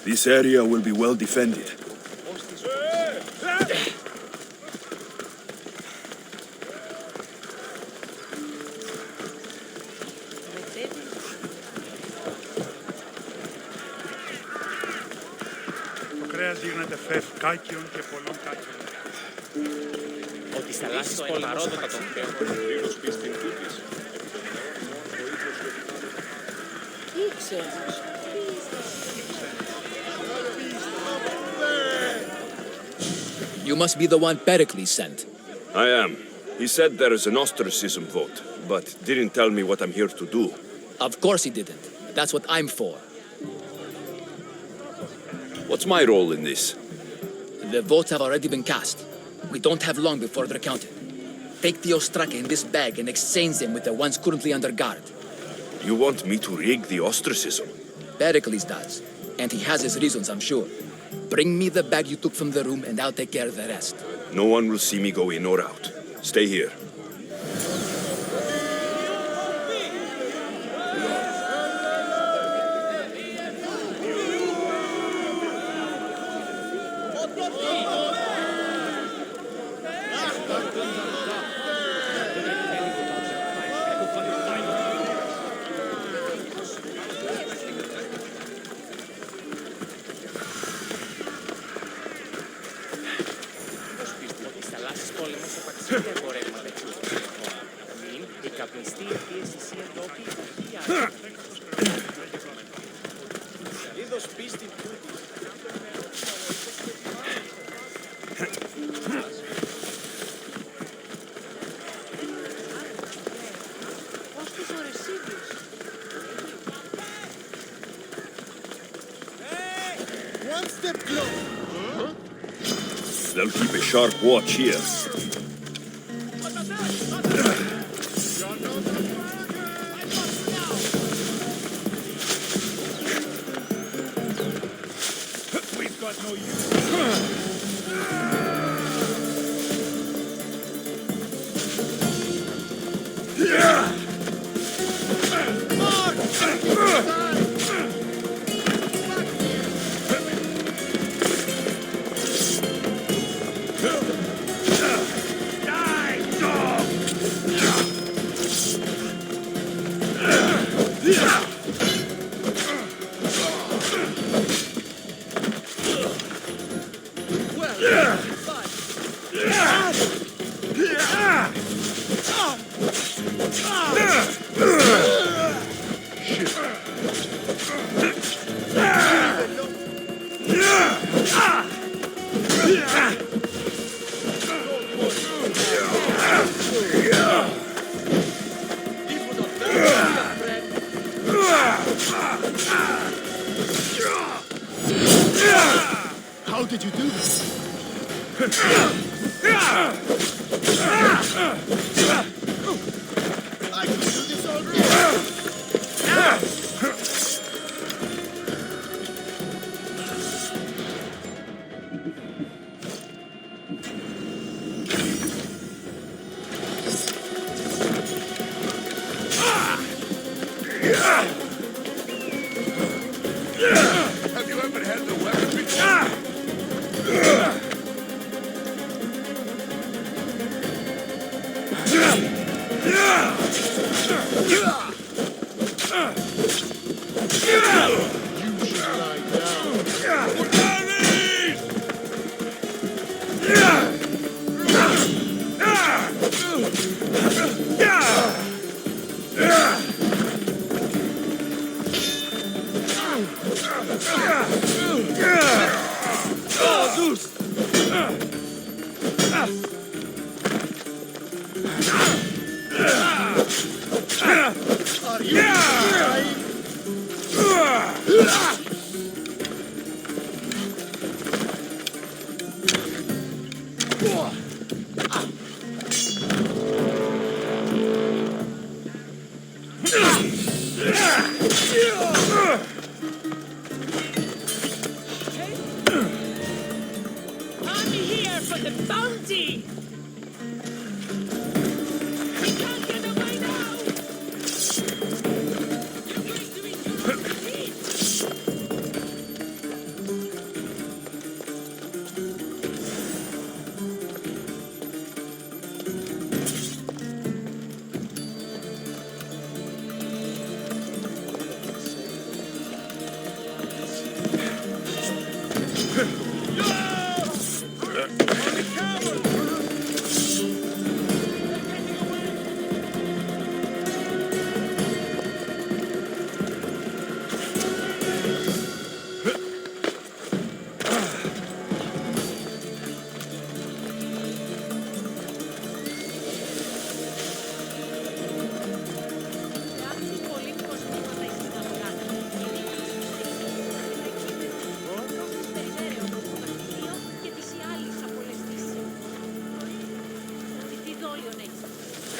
This area will be well defended. Το κρέας γίνεται φεφ κάκιων και πολλών κάκιων. Ότι στα λάσεις πολαρόδοτα τον κρέας. You must be the one Pericles sent. I am. He said there is an ostracism vote, but didn't tell me what I'm here to do. Of course he didn't. That's what I'm for. What's my role in this? The votes have already been cast. We don't have long before they're counted. Take the ostraka in this bag and exchange them with the ones currently under guard. You want me to rig the ostracism? Pericles does. And he has his reasons, I'm sure. Bring me the bag you took from the room and I'll take care of the rest. No one will see me go in or out. Stay here. They'll keep a sharp watch here. We've got no use. How did you do this? I can do this already. Have you ever had the weapon before? Yeah!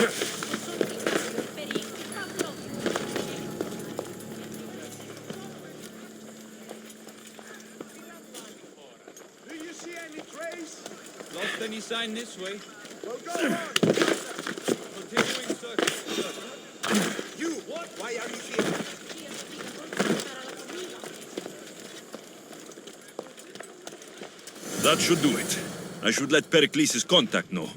Do you see any trace? Lost any sign this way? Well, go on. Continuing search. You, what? Why are you here? That should do it. I should let Pericles' contact know.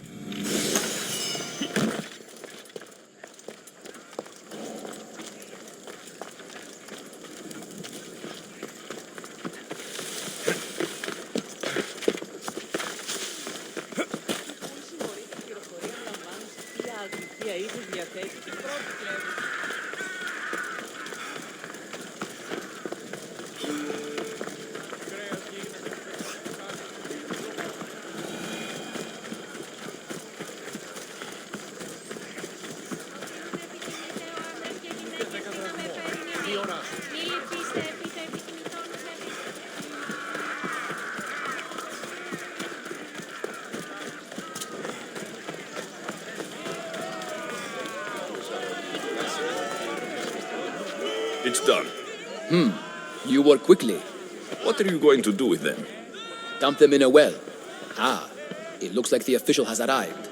It's done. You work quickly. What are you going to do with them? Dump them in a well. Ah, it looks like the official has arrived.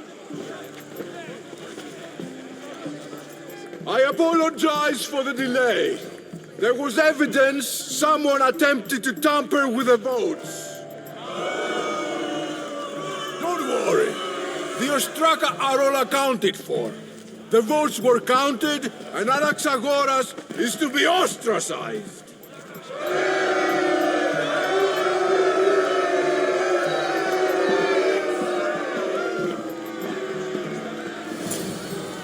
I apologize for the delay. There was evidence someone attempted to tamper with the votes. Don't worry. The Ostraka are all accounted for. The votes were counted, and Anaxagoras is to be ostracized.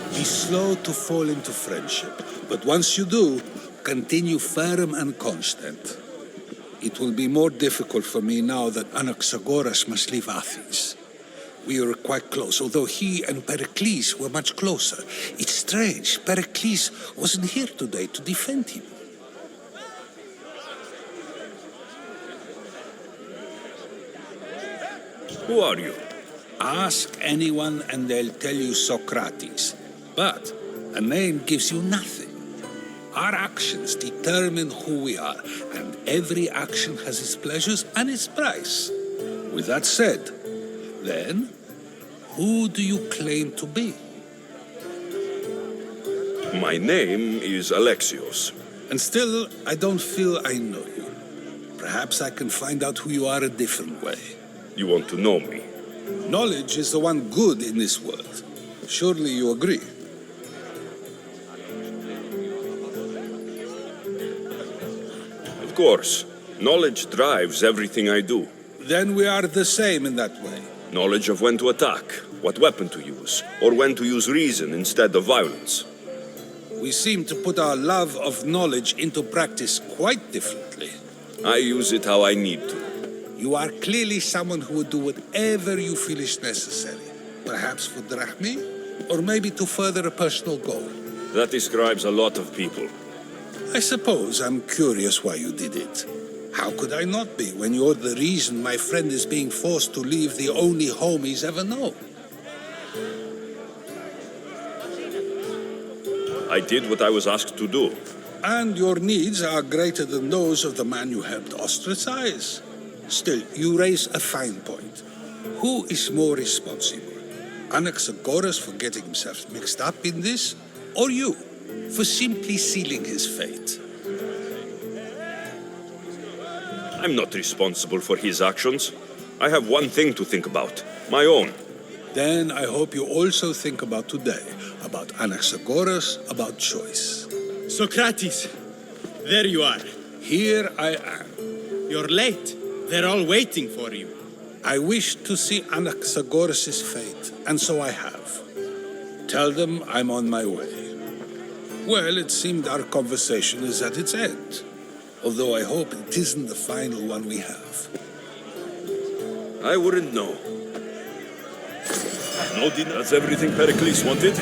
Be slow to fall into friendship, but once you do, continue firm and constant. It will be more difficult for me now that Anaxagoras must leave Athens. We were quite close, although he and Pericles were much closer. It's strange, Pericles wasn't here today to defend him. Who are you? Ask anyone and they'll tell you Socrates. But a name gives you nothing. Our actions determine who we are, and every action has its pleasures and its price. With that said, then, who do you claim to be? My name is Alexios. And still, I don't feel I know you. Perhaps I can find out who you are a different way. You want to know me? Knowledge is the one good in this world. Surely you agree? Of course. Knowledge drives everything I do. Then we are the same in that way. Knowledge of when to attack, what weapon to use, or when to use reason instead of violence. We seem to put our love of knowledge into practice quite differently. I use it how I need to. You are clearly someone who would do whatever you feel is necessary. Perhaps for drachmi, or maybe to further a personal goal. That describes a lot of people. I suppose I'm curious why you did it. How could I not be when you're the reason my friend is being forced to leave the only home he's ever known? I did what I was asked to do. And your needs are greater than those of the man you helped ostracize. Still, you raise a fine point. Who is more responsible? Anaxagoras for getting himself mixed up in this, or you for simply sealing his fate? I'm not responsible for his actions. I have one thing to think about, my own. Then I hope you also think about today, about Anaxagoras, about choice. Socrates! There you are. Here I am. You're late. They're all waiting for you. I wish to see Anaxagoras' fate, and so I have. Tell them I'm on my way. Well, it seemed our conversation is at its end, although I hope it isn't the final one we have. I wouldn't know. No dinner. That's everything Pericles wanted.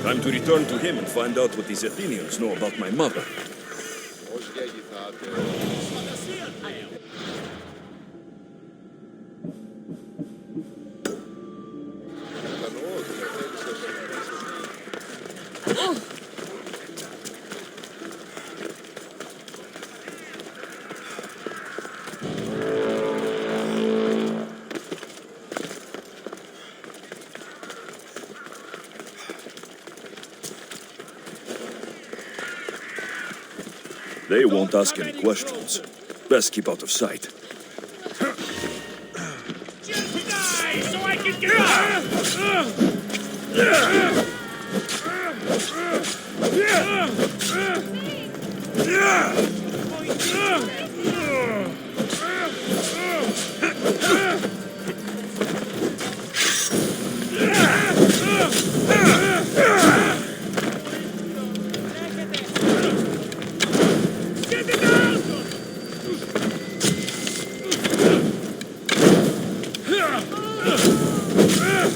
Time to return to him and find out what these Athenians know about my mother. They won't ask any questions. Best keep out of sight. Die so I can get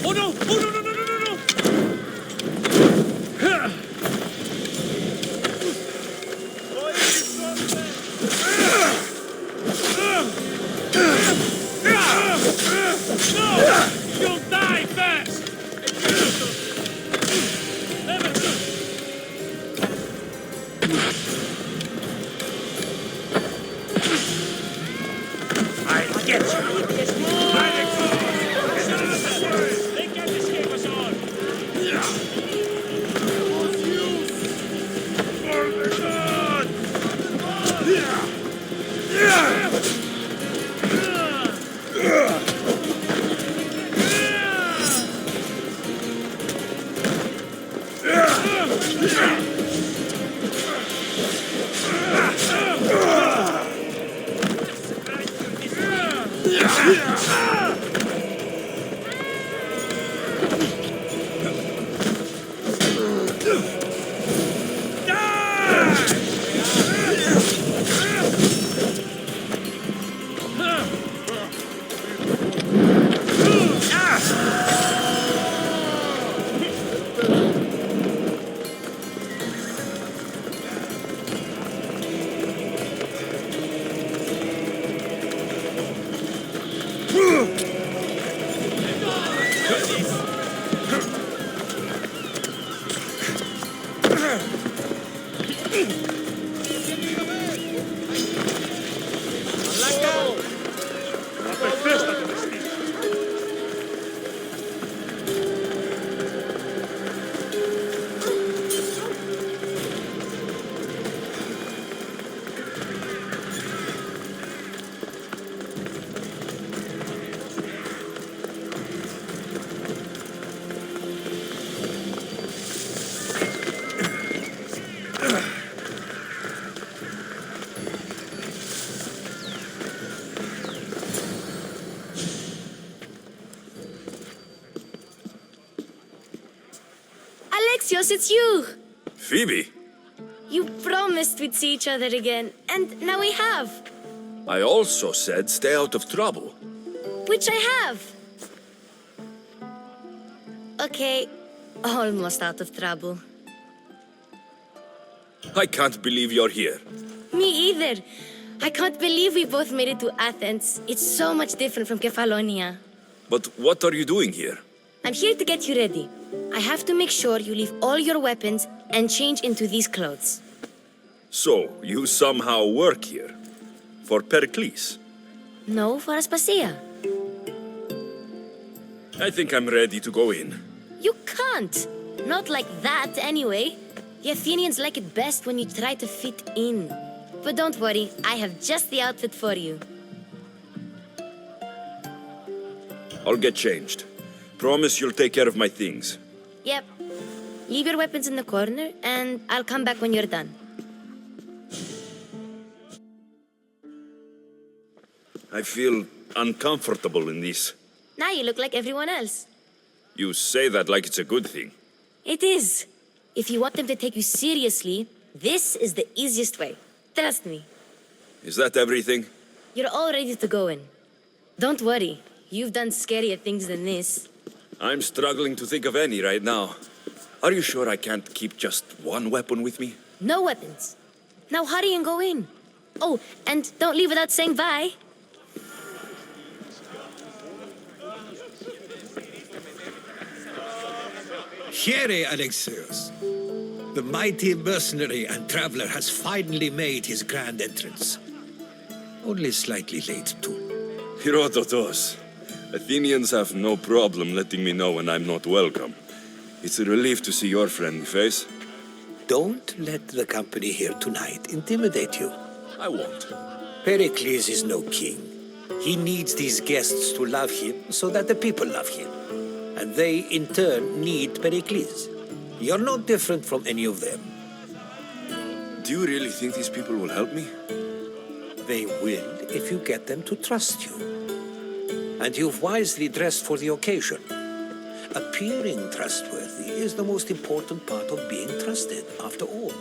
Oh no! Oh no! No! No! No! No! You'll die fast! I'll get you! They can't escape us all! For the Alexios, it's you! Phoebe, You promised we'd see each other again, and now we have. I also said stay out of trouble. Which I have. Okay, almost out of trouble. I can't believe you're here. Me either. I can't believe we both made it to Athens. It's so much different from Kefalonia. But what are you doing here? I'm here to get you ready. I have to make sure you leave all your weapons and change into these clothes. So, you somehow work here? For Pericles? No, for Aspasia. I think I'm ready to go in. You can't. Not like that, anyway. The Athenians like it best when you try to fit in. But don't worry, I have just the outfit for you. I'll get changed. Promise you'll take care of my things. Yep. Leave your weapons in the corner, and I'll come back when you're done. I feel uncomfortable in this. Now you look like everyone else. You say that like it's a good thing. It is. If you want them to take you seriously, this is the easiest way. Trust me. Is that everything? You're all ready to go in. Don't worry. You've done scarier things than this. I'm struggling to think of any right now. Are you sure I can't keep just one weapon with me? No weapons. Now hurry and go in. Oh, and don't leave without saying bye. Here, Alexios. The mighty mercenary and traveler has finally made his grand entrance. Only slightly late, too. Herodotus, Athenians have no problem letting me know when I'm not welcome. It's a relief to see your friendly face. Don't let the company here tonight intimidate you. I won't. Pericles is no king. He needs these guests to love him so that the people love him. And they, in turn, need Pericles. You're no different from any of them. Do you really think these people will help me? They will if you get them to trust you. And you've wisely dressed for the occasion. Appearing trustworthy is the most important part of being trusted, after all.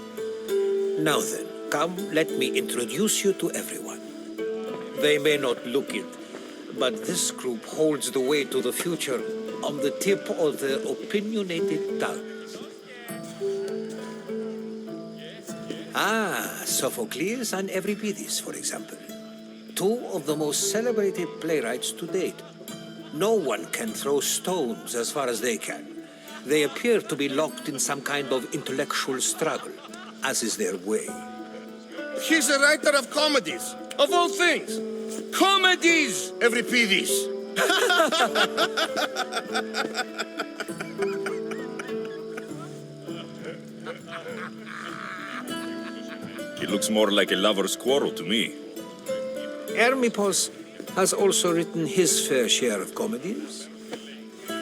Now then, come, let me introduce you to everyone. They may not look it, but this group holds the way to the future on the tip of their opinionated tongues. Sophocles and Euripides, for example. Two of the most celebrated playwrights to date. No one can throw stones as far as they can. They appear to be locked in some kind of intellectual struggle, as is their way. He's a writer of comedies, of all things. Comedies, Euripides. It looks more like a lover's quarrel to me. Hermippos has also written his fair share of comedies.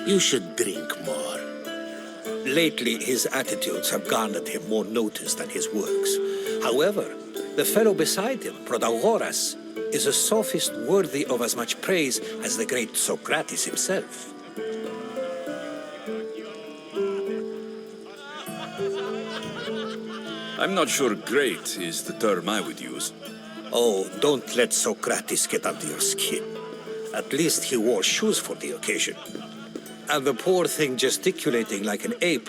You should drink more. Lately, his attitudes have garnered him more notice than his works. However, the fellow beside him, Protagoras, is a sophist worthy of as much praise as the great Socrates himself. I'm not sure great is the term I would use. Oh, don't let Socrates get under your skin. At least he wore shoes for the occasion. And the poor thing gesticulating like an ape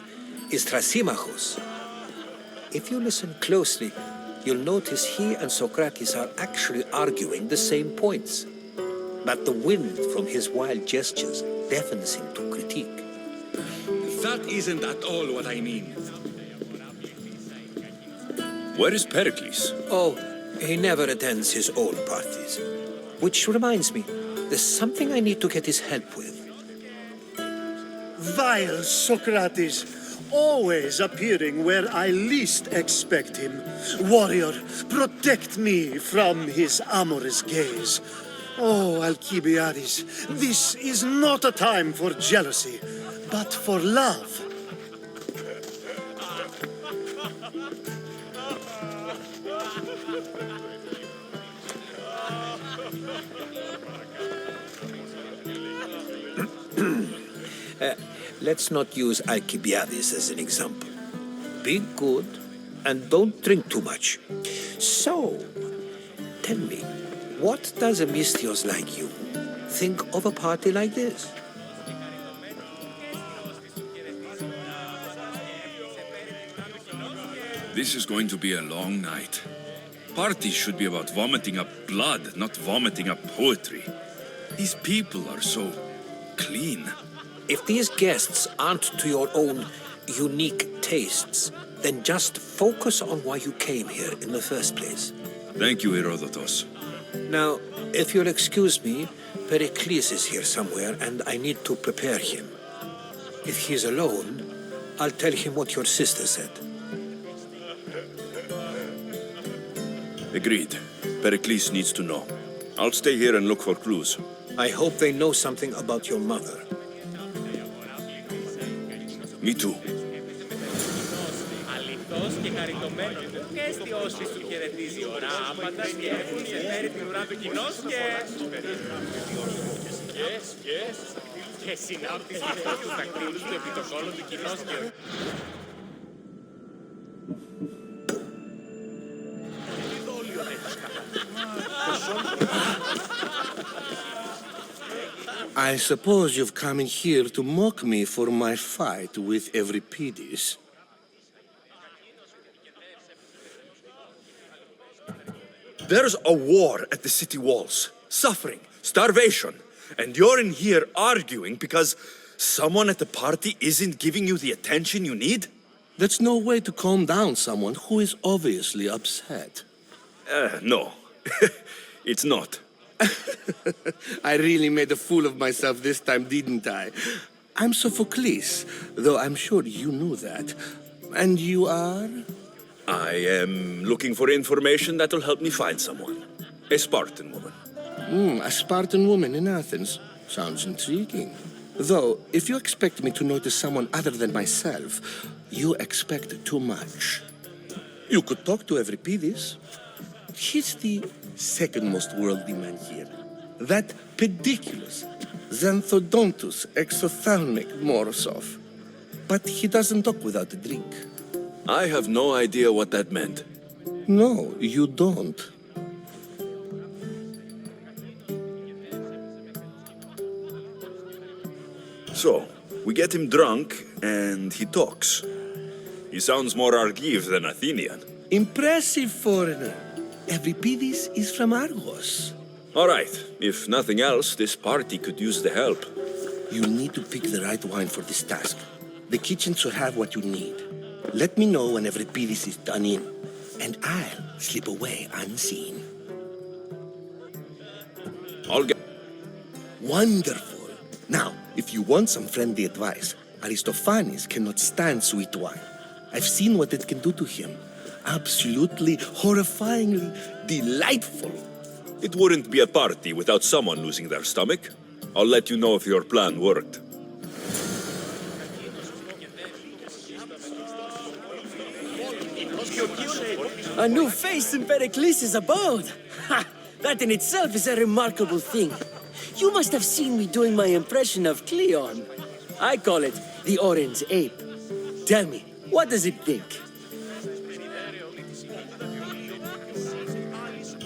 is Thrasymachus. If you listen closely, you'll notice he and Socrates are actually arguing the same points. But the wind from his wild gestures deafens him to critique. That isn't at all what I mean. Where is Pericles? Oh, he never attends his own parties. Which reminds me, there's something I need to get his help with. Vile Socrates, always appearing where I least expect him. Warrior, protect me from his amorous gaze. Oh, Alcibiades, this is not a time for jealousy, but for love. Let's not use Alcibiades as an example. Be good and don't drink too much. So, tell me, what does a Mystios like you think of a party like this? This is going to be a long night. Parties should be about vomiting up blood, not vomiting up poetry. These people are so clean. If these guests aren't to your own unique tastes, then just focus on why you came here in the first place. Thank you, Herodotus. Now, if you'll excuse me, Pericles is here somewhere, and I need to prepare him. If he's alone, I'll tell him what your sister said. Agreed. Pericles needs to know. I'll stay here and look for clues. I hope they know something about your mother. Me too. Αληθώς και χαριτωμένος και αισιώσεις του χαιρετίζει η ώρα άπαντας και έχουν σε μέρη την ουρά του κοινός και συνάπτει σχετός τους δακτύλους του επί το κόλλο του κοινός και... I suppose you've come in here to mock me for my fight with Euripides. There's a war at the city walls. Suffering, starvation. And you're in here arguing because someone at the party isn't giving you the attention you need? That's no way to calm down someone who is obviously upset. No. It's not. I really made a fool of myself this time, didn't I? I'm Sophocles, though I'm sure you knew that. And you are? I am looking for information that will help me find someone. A Spartan woman. A Spartan woman in Athens. Sounds intriguing. Though, if you expect me to notice someone other than myself, you expect too much. You could talk to Euripides. He's the second most worldly man here. That pediculous, xanthodontus, exophthalmic Morosov. But he doesn't talk without a drink. I have no idea what that meant. No, you don't. So, we get him drunk, and he talks. He sounds more Argive than Athenian. Impressive foreigner. Euripides is from Argos. All right, if nothing else, this party could use the help. You need to pick the right wine for this task. The kitchen should have what you need. Let me know when Euripides is done in, and I'll slip away unseen. I'll get... Wonderful. Now, if you want some friendly advice, Aristophanes cannot stand sweet wine. I've seen what it can do to him. Absolutely, horrifyingly delightful. It wouldn't be a party without someone losing their stomach. I'll let you know if your plan worked. A new face in Pericles' abode. Ha! That in itself is a remarkable thing. You must have seen me doing my impression of Cleon. I call it the Orange Ape. Tell me, what does it think?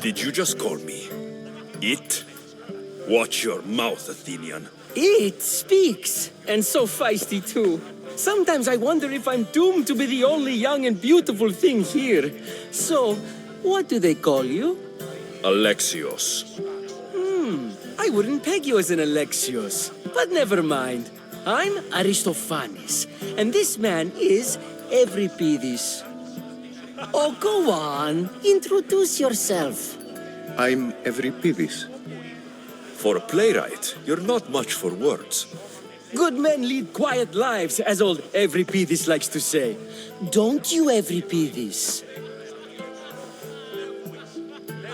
Did you just call me it? Watch your mouth, Athenian. It speaks, and so feisty too. Sometimes I wonder if I'm doomed to be the only young and beautiful thing here. So, what do they call you? Alexios. I wouldn't peg you as an Alexios, but never mind. I'm Aristophanes, and this man is Euripides. Oh, go on. Introduce yourself. I'm Euripides. For a playwright, you're not much for words. Good men lead quiet lives, as old Euripides likes to say. Don't you, Euripides?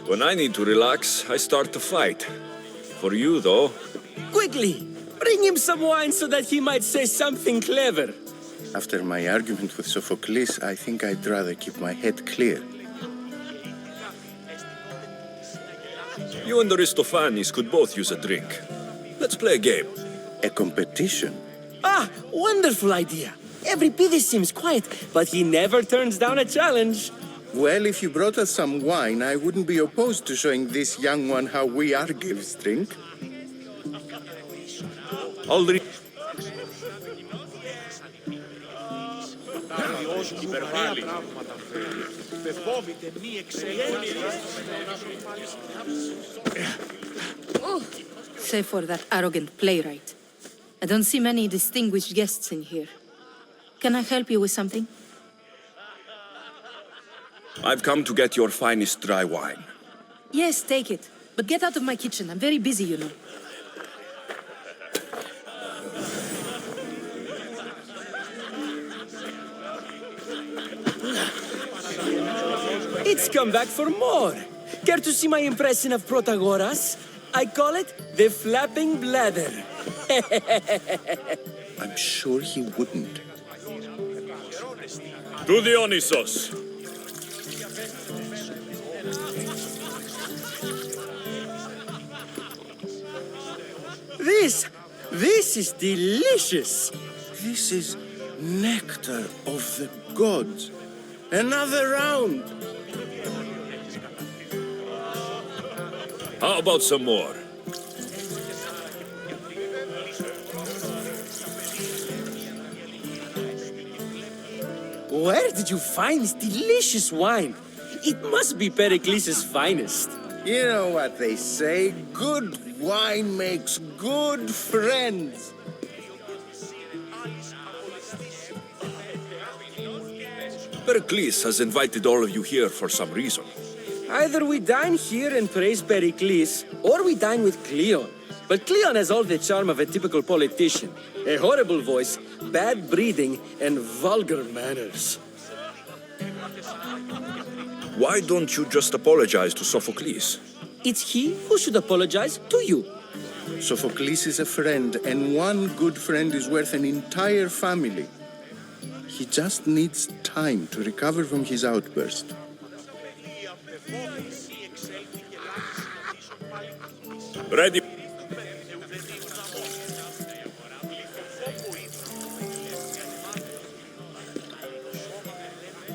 When I need to relax, I start to fight. For you, though, Quickly, bring him some wine so that he might say something clever. After my argument with Sophocles, I think I'd rather keep my head clear. you and Aristophanes could both use a drink. Let's play a game. A competition? Ah, wonderful idea. Euripides seems quiet, but he never turns down a challenge. Well, if you brought us some wine, I wouldn't be opposed to showing this young one how we Argives drink. I'll drink. Save for that arrogant playwright. I don't see many distinguished guests in here. Can I help you with something? I've come to get your finest dry wine. Yes, take it. But get out of my kitchen. I'm very busy, you know. It's come back for more. Care to see my impression of Protagoras? I call it the flapping bladder. I'm sure he wouldn't. To Dionysos. This is delicious. This is nectar of the gods. Another round. How about some more? Where did you find this delicious wine? It must be Pericles' finest. You know what they say, good wine makes good friends. Pericles has invited all of you here for some reason. Either we dine here and praise Pericles, or we dine with Cleon. But Cleon has all the charm of a typical politician. A horrible voice, bad breeding, and vulgar manners. Why don't you just apologize to Sophocles? It's he who should apologize to you. Sophocles is a friend, and one good friend is worth an entire family. He just needs time to recover from his outburst. Ready?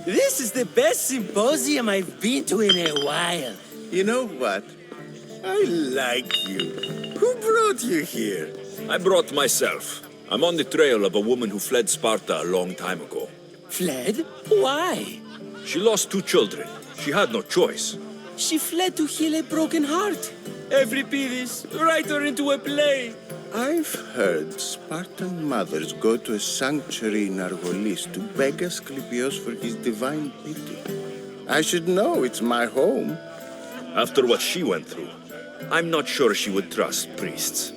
This is the best symposium I've been to in a while. You know what? I like you. Who brought you here? I brought myself. I'm on the trail of a woman who fled Sparta a long time ago. Fled? Why? She lost 2 children. She had no choice. She fled to heal a broken heart. Euripides, write her into a play. I've heard Spartan mothers go to a sanctuary in Argolis to beg Asclepios for his divine pity. I should know, it's my home. After what she went through, I'm not sure she would trust priests.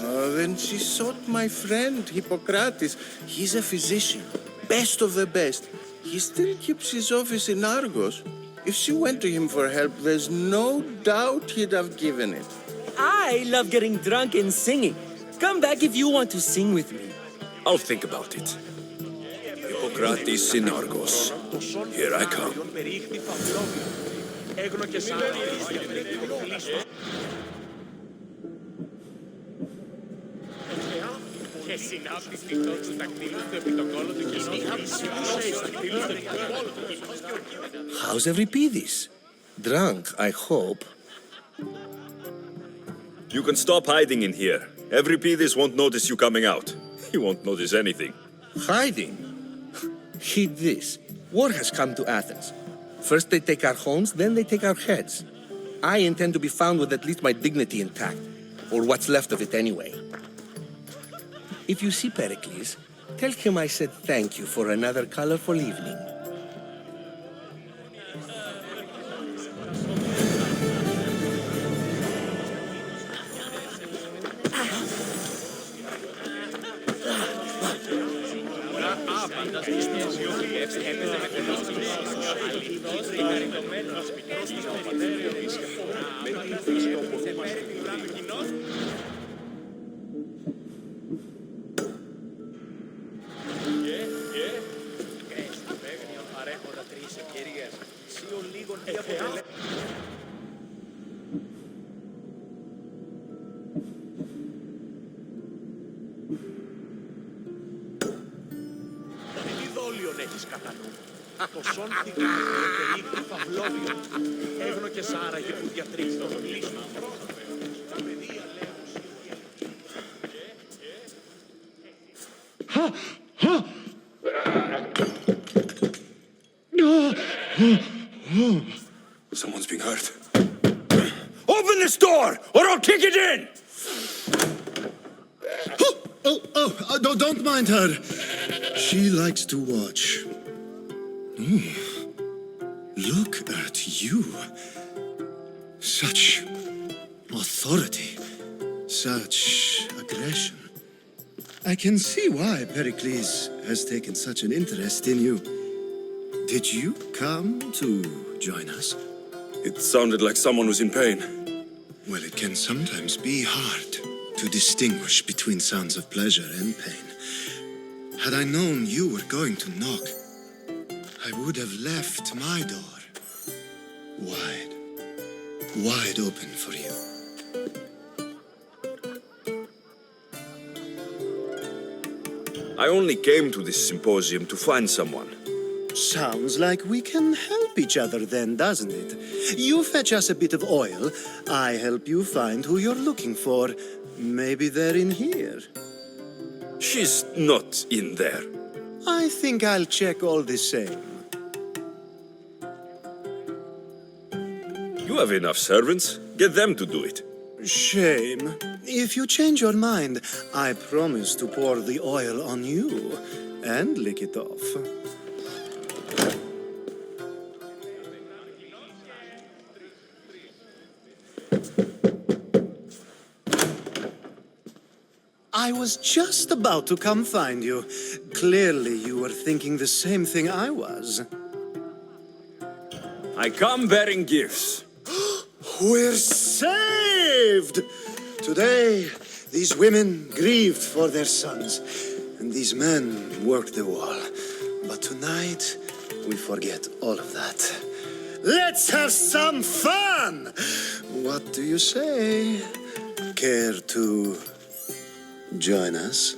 Oh, then she sought my friend, Hippocrates. He's a physician, best of the best. He still keeps his office in Argos. If she went to him for help, there's no doubt he'd have given it. I love getting drunk and singing. Come back if you want to sing with me. I'll think about it. Hippocrates in Argos. Here I come. How's Euripides? Drunk, I hope. You can stop hiding in here. Euripides won't notice you coming out. He won't notice anything. Hiding? Heed this. War has come to Athens. First they take our homes, then they take our heads. I intend to be found with at least my dignity intact. Or what's left of it anyway. If you see Pericles, tell him I said thank you for another colorful evening. Someone's being hurt. Open this door, or I'll kick it in! Don't mind her. She likes to watch. Look at you. Such authority. Such aggression. I can see why Pericles has taken such an interest in you. Did you come to join us? It sounded like someone was in pain. Well, it can sometimes be hard to distinguish between sounds of pleasure and pain. Had I known you were going to knock, I would have left my door wide open for you. I only came to this symposium to find someone. Sounds like we can help each other then, doesn't it? You fetch us a bit of oil, I help you find who you're looking for. Maybe they're in here. She's not in there. I think I'll check all the same. You have enough servants. Get them to do it. Shame. If you change your mind, I promise to pour the oil on you and lick it off. I was just about to come find you. Clearly, you were thinking the same thing I was. I come bearing gifts. We're saved! Today, these women grieved for their sons, and these men worked the wall. But tonight, we forget all of that. Let's have some fun! What do you say? Care to join us?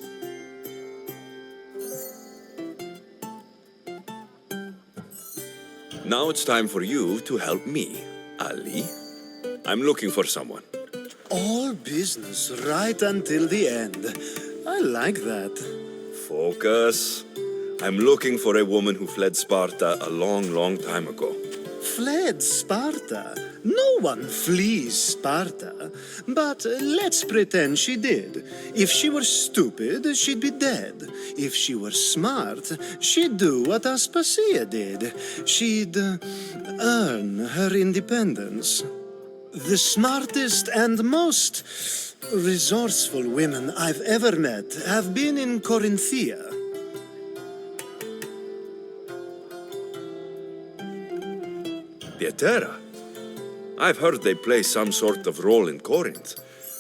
Now it's time for you to help me, Ali. I'm looking for someone. All business right until the end. I like that. Focus. I'm looking for a woman who fled Sparta a long, long time ago. Fled Sparta? No one flees Sparta. But let's pretend she did. If she were stupid, she'd be dead. If she were smart, she'd do what Aspasia did. She'd earn her independence. The smartest and most resourceful women I've ever met have been in Corinthia. Pietera. I've heard they play some sort of role in Corinth,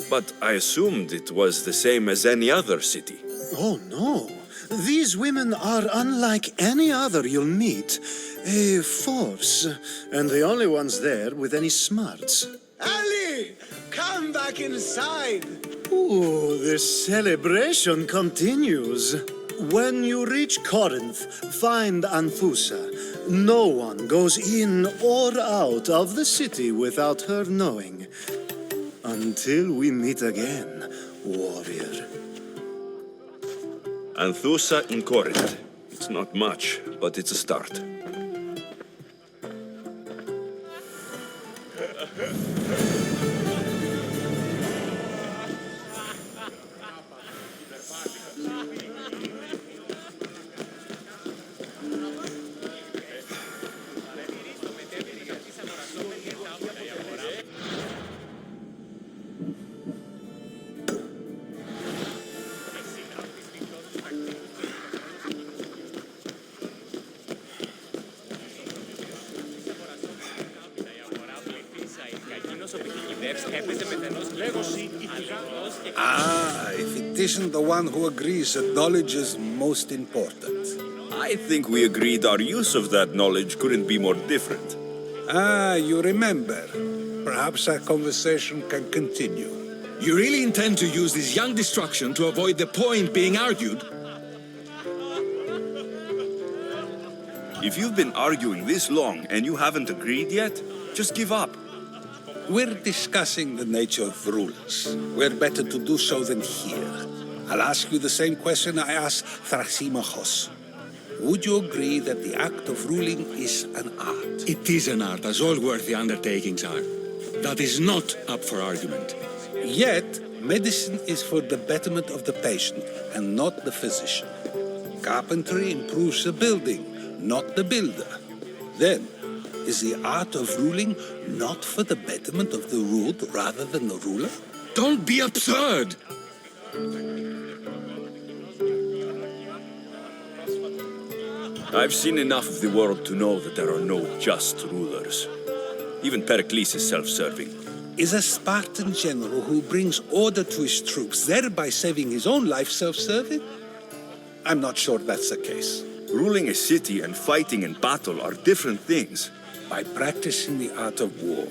but I assumed it was the same as any other city. Oh, no. These women are unlike any other you'll meet. A force, and the only ones there with any smarts. Ali! Come back inside! Ooh, the celebration continues. When you reach Corinth, find Anthusa. No one goes in or out of the city without her knowing. Until we meet again, warrior. Anthusa in Corinth. It's not much, but it's a start. If it isn't the one who agrees that knowledge is most important. I think we agreed our use of that knowledge couldn't be more different. You remember. Perhaps our conversation can continue. You really intend to use this young destruction to avoid the point being argued? If you've been arguing this long and you haven't agreed yet, just give up. We're discussing the nature of rulers. We're better to do so than here. I'll ask you the same question I asked Thrasymachos. Would you agree that the act of ruling is an art? It is an art, as all worthy undertakings are. That is not up for argument. Yet, medicine is for the betterment of the patient and not the physician. Carpentry improves the building, not the builder. Then, is the art of ruling not for the betterment of the ruled rather than the ruler? Don't be absurd! I've seen enough of the world to know that there are no just rulers. Even Pericles is self-serving. Is a Spartan general who brings order to his troops, thereby saving his own life, self-serving? I'm not sure that's the case. Ruling a city and fighting in battle are different things. By practicing the art of war,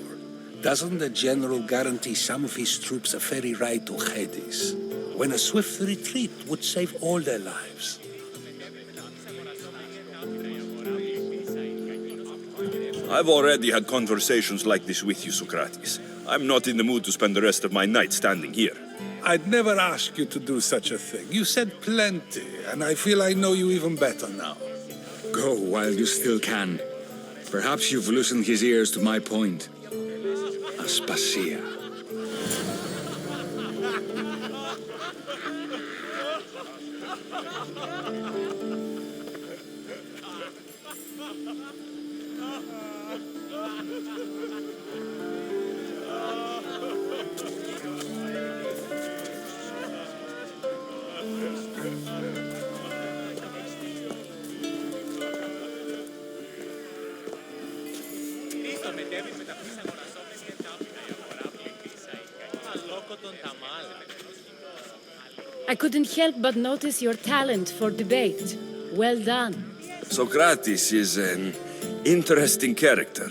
doesn't the general guarantee some of his troops a ferry ride to Hades, when a swift retreat would save all their lives? I've already had conversations like this with you, Socrates. I'm not in the mood to spend the rest of my night standing here. I'd never ask you to do such a thing. You said plenty, and I feel I know you even better now. Go while you still can. Perhaps you've loosened his ears to my point. Aspasia. I couldn't help but notice your talent for debate. Well done. Socrates is an interesting character.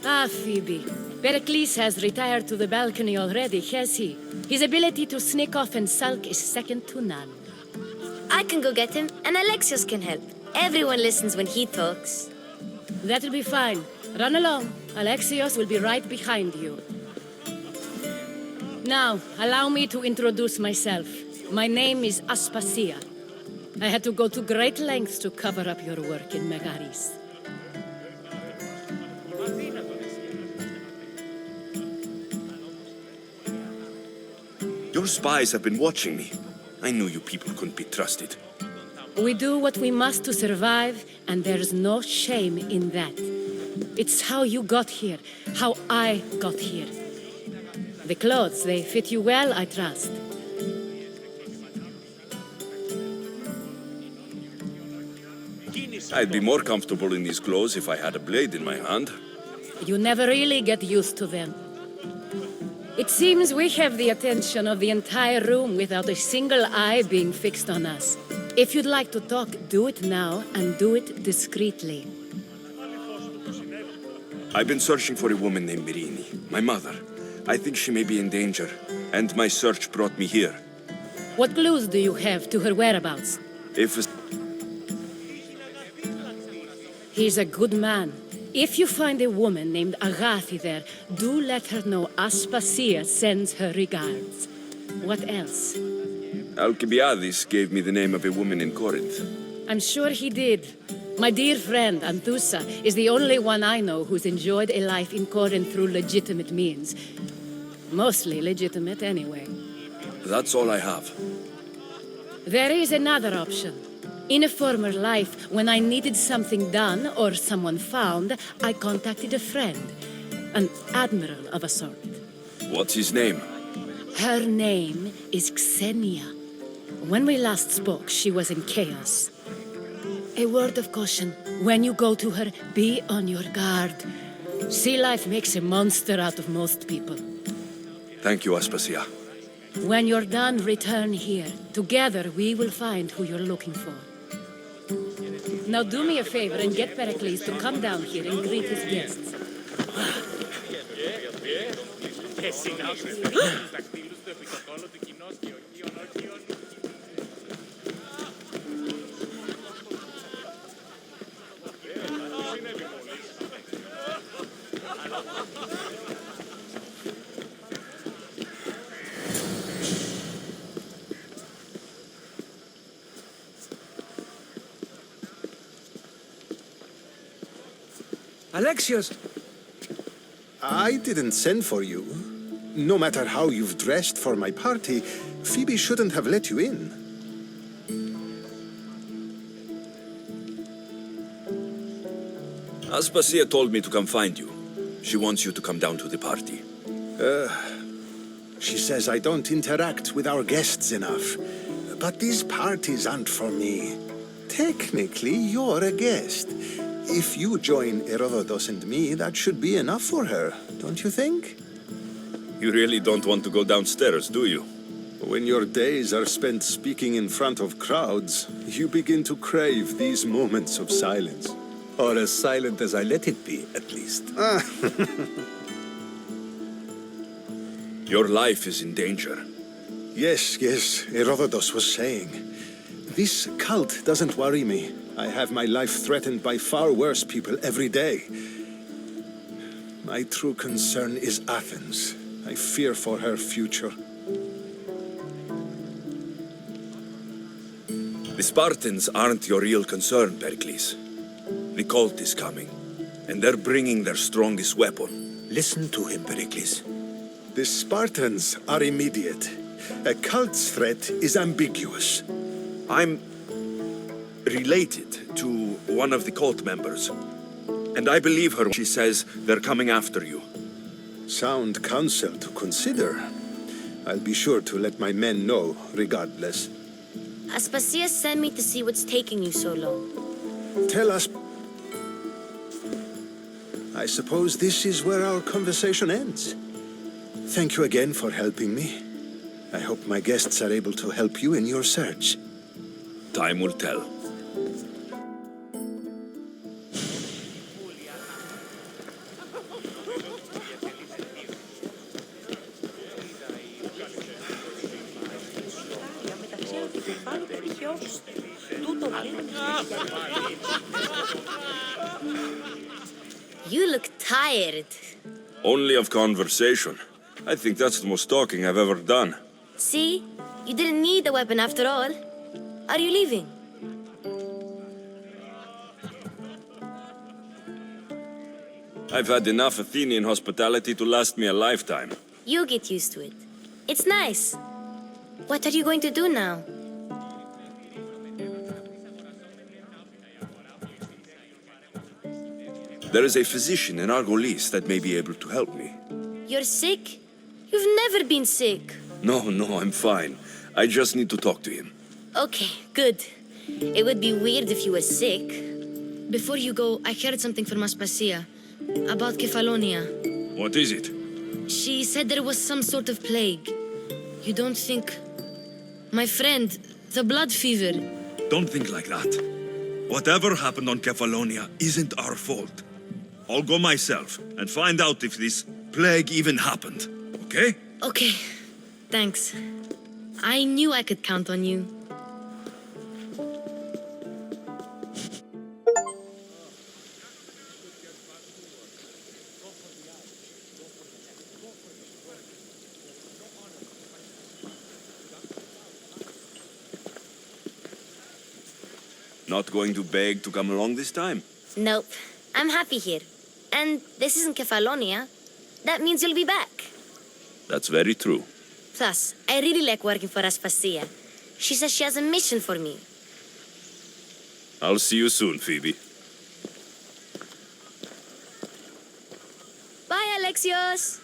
Ah, Phoebe. Pericles has retired to the balcony already, has he? His ability to sneak off and sulk is second to none. I can go get him, and Alexios can help. Everyone listens when he talks. That'll be fine. Run along. Alexios will be right behind you. Now, allow me to introduce myself. My name is Aspasia. I had to go to great lengths to cover up your work in Megaris. Your spies have been watching me. I knew you people couldn't be trusted. We do what we must to survive, and there's no shame in that. It's how you got here, how I got here. The clothes, they fit you well, I trust. I'd be more comfortable in these clothes if I had a blade in my hand. You never really get used to them. It seems we have the attention of the entire room without a single eye being fixed on us. If you'd like to talk, do it now, and do it discreetly. I've been searching for a woman named Mirini, my mother. I think she may be in danger, and my search brought me here. What clues do you have to her whereabouts? He's a good man. If you find a woman named Agathi there, do let her know Aspasia sends her regards. What else? Alcibiades gave me the name of a woman in Corinth. I'm sure he did. My dear friend, Anthusa, is the only one I know who's enjoyed a life in Corinth through legitimate means. Mostly legitimate, anyway. That's all I have. There is another option. In a former life, when I needed something done or someone found, I contacted a friend. An admiral of a sort. What's his name? Her name is Xenia. When we last spoke, she was in chaos. A word of caution. When you go to her, be on your guard. Sea life makes a monster out of most people. Thank you, Aspasia. When you're done, return here. Together, we will find who you're looking for. Now do me a favor and get Pericles to come down here and greet his guests. Alexios! I didn't send for you. No matter how you've dressed for my party, Phoebe shouldn't have let you in. Aspasia told me to come find you. She wants you to come down to the party. She says I don't interact with our guests enough. But these parties aren't for me. Technically, you're a guest. If you join Herodotus and me, that should be enough for her, don't you think? You really don't want to go downstairs, do you? When your days are spent speaking in front of crowds, you begin to crave these moments of silence. Or as silent as I let it be, at least. Your life is in danger. Yes, Herodotus was saying. This cult doesn't worry me. I have my life threatened by far worse people every day. My true concern is Athens. I fear for her future. The Spartans aren't your real concern, Pericles. The cult is coming, and they're bringing their strongest weapon. Listen to him, Pericles. The Spartans are immediate. A cult's threat is ambiguous. I'm related to one of the cult members, and I believe her when she says they're coming after you. Sound counsel to consider. I'll be sure to let my men know, regardless. Aspasia sent me to see what's taking you so long. Tell us. I suppose this is where our conversation ends. Thank you again for helping me. I hope my guests are able to help you in your search. Time will tell. You look tired. Only of conversation. I think that's the most talking I've ever done. See? You didn't need the weapon after all. Are you leaving? I've had enough Athenian hospitality to last me a lifetime. You get used to it. It's nice. What are you going to do now? There is a physician in Argolis that may be able to help me. You're sick? You've never been sick. No, I'm fine. I just need to talk to him. Okay, good. It would be weird if you were sick. Before you go, I heard something from Aspasia about Kefalonia. What is it? She said there was some sort of plague. You don't think... My friend, the blood fever. Don't think like that. Whatever happened on Kefalonia isn't our fault. I'll go myself and find out if this plague even happened, okay? Okay, thanks. I knew I could count on you. Not going to beg to come along this time? Nope. I'm happy here. And this isn't Kefalonia. That means you'll be back. That's very true. Plus, I really like working for Aspasia. She says she has a mission for me. I'll see you soon, Phoebe. Bye, Alexios!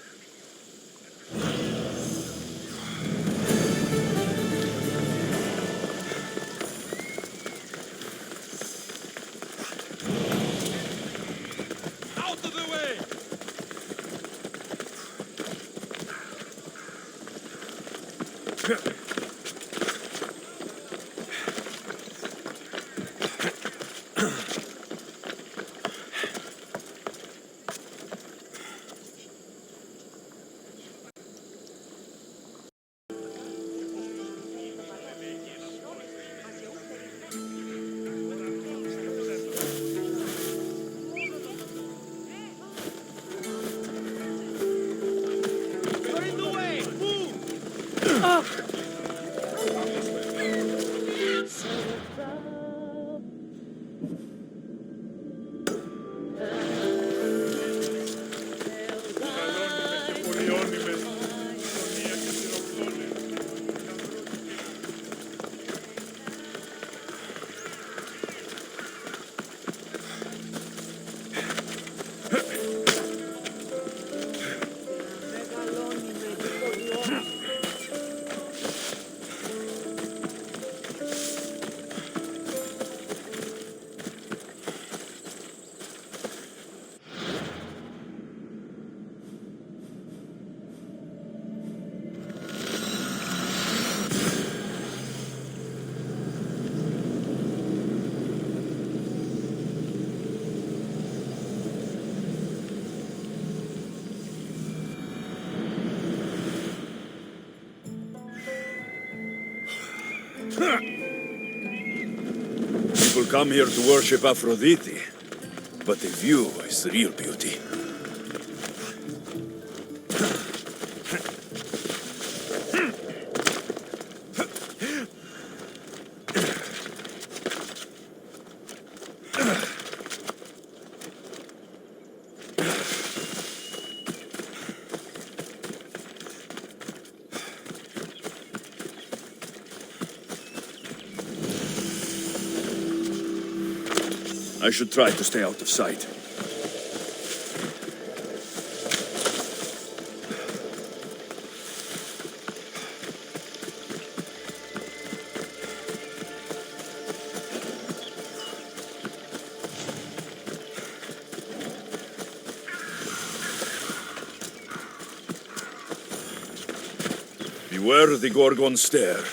People come here to worship Aphrodite, but the view is the real beauty. I should try to stay out of sight. swear the Gorgon stare.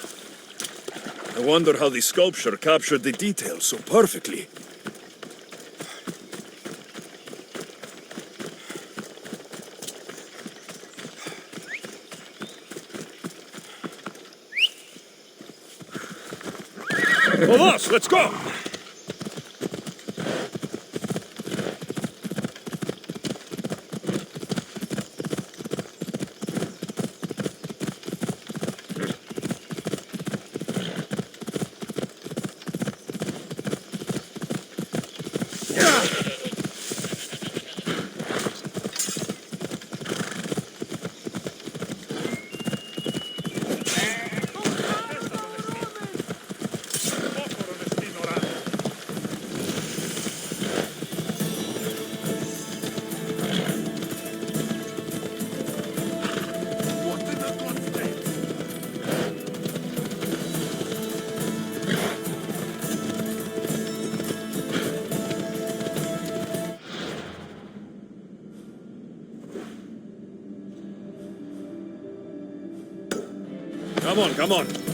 I wonder how the sculpture captured the details so perfectly. Alas, let's go! Come on.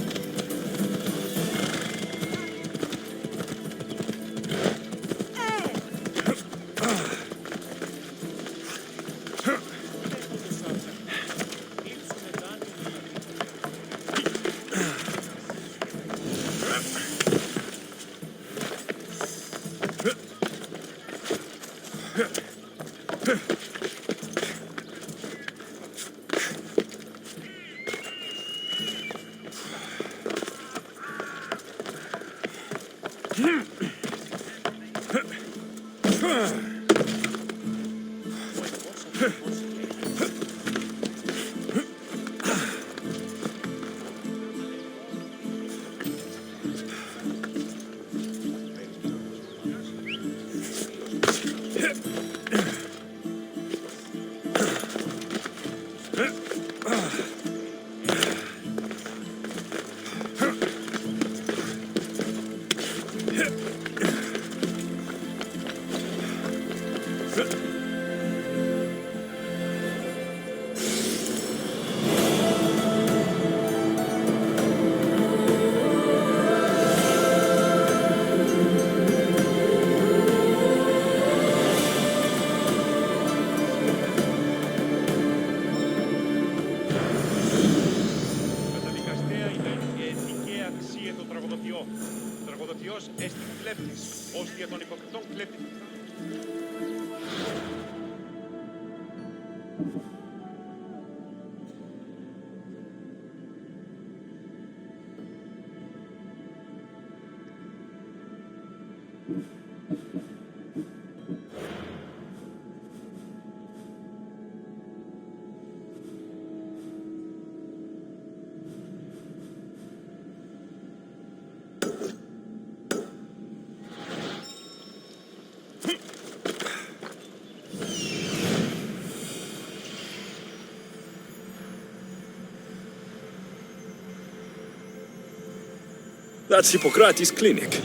That's Hippocrates' clinic.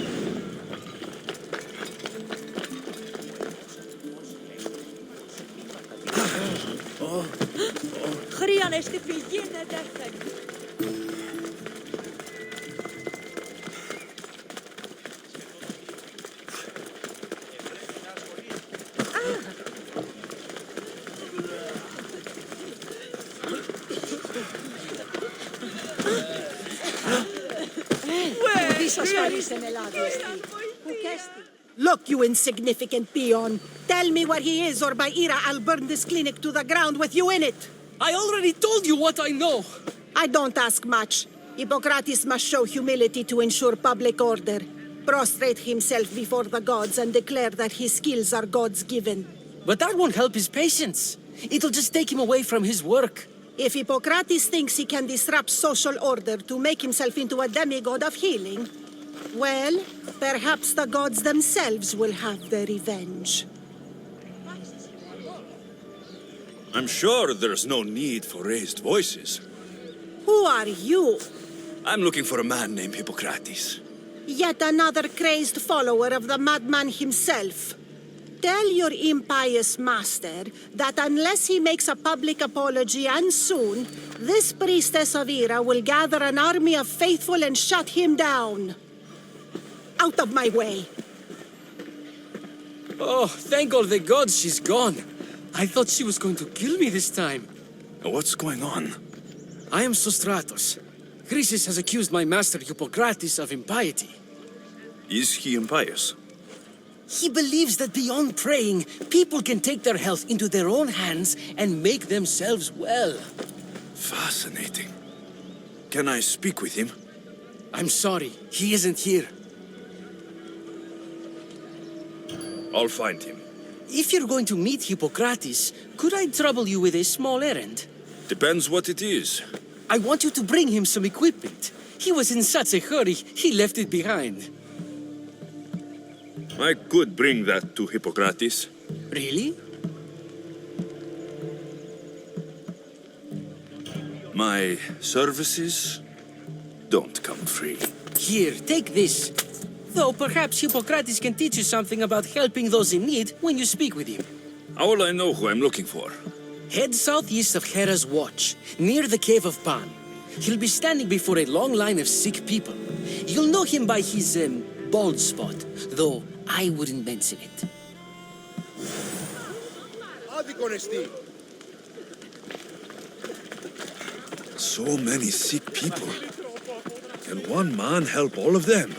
Look, you insignificant peon. Tell me where he is, or by Ira, I'll burn this clinic to the ground with you in it. I already told you what I know. I don't ask much. Hippocrates must show humility to ensure public order. Prostrate himself before the gods and declare that his skills are God's given. But that won't help his patients. It'll just take him away from his work. If Hippocrates thinks he can disrupt social order to make himself into a demigod of healing, well, perhaps the gods themselves will have their revenge. I'm sure there's no need for raised voices. Who are you? I'm looking for a man named Hippocrates. Yet another crazed follower of the madman himself. Tell your impious master that unless he makes a public apology and soon, this priestess of Ira will gather an army of faithful and shut him down. Out of my way. Oh, thank all the gods she's gone. I thought she was going to kill me this time. What's going on? I am Sostratos. Chrysis has accused my master Hippocrates of impiety. Is he impious? He believes that beyond praying, people can take their health into their own hands and make themselves well. Fascinating. Can I speak with him? I'm sorry, he isn't here. I'll find him. If you're going to meet Hippocrates, could I trouble you with a small errand? Depends what it is. I want you to bring him some equipment. He was in such a hurry, he left it behind. I could bring that to Hippocrates. Really? My services don't come free. Here, take this. Though perhaps Hippocrates can teach you something about helping those in need when you speak with him. How will I know who I'm looking for? Head southeast of Hera's Watch, near the Cave of Pan. He'll be standing before a long line of sick people. You'll know him by his, bald spot, though I wouldn't mention it. So many sick people. Can one man help all of them?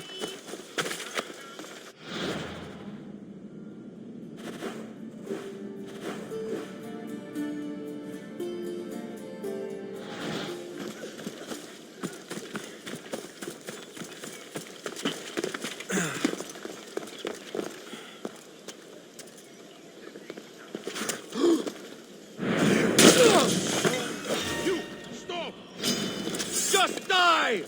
Just die!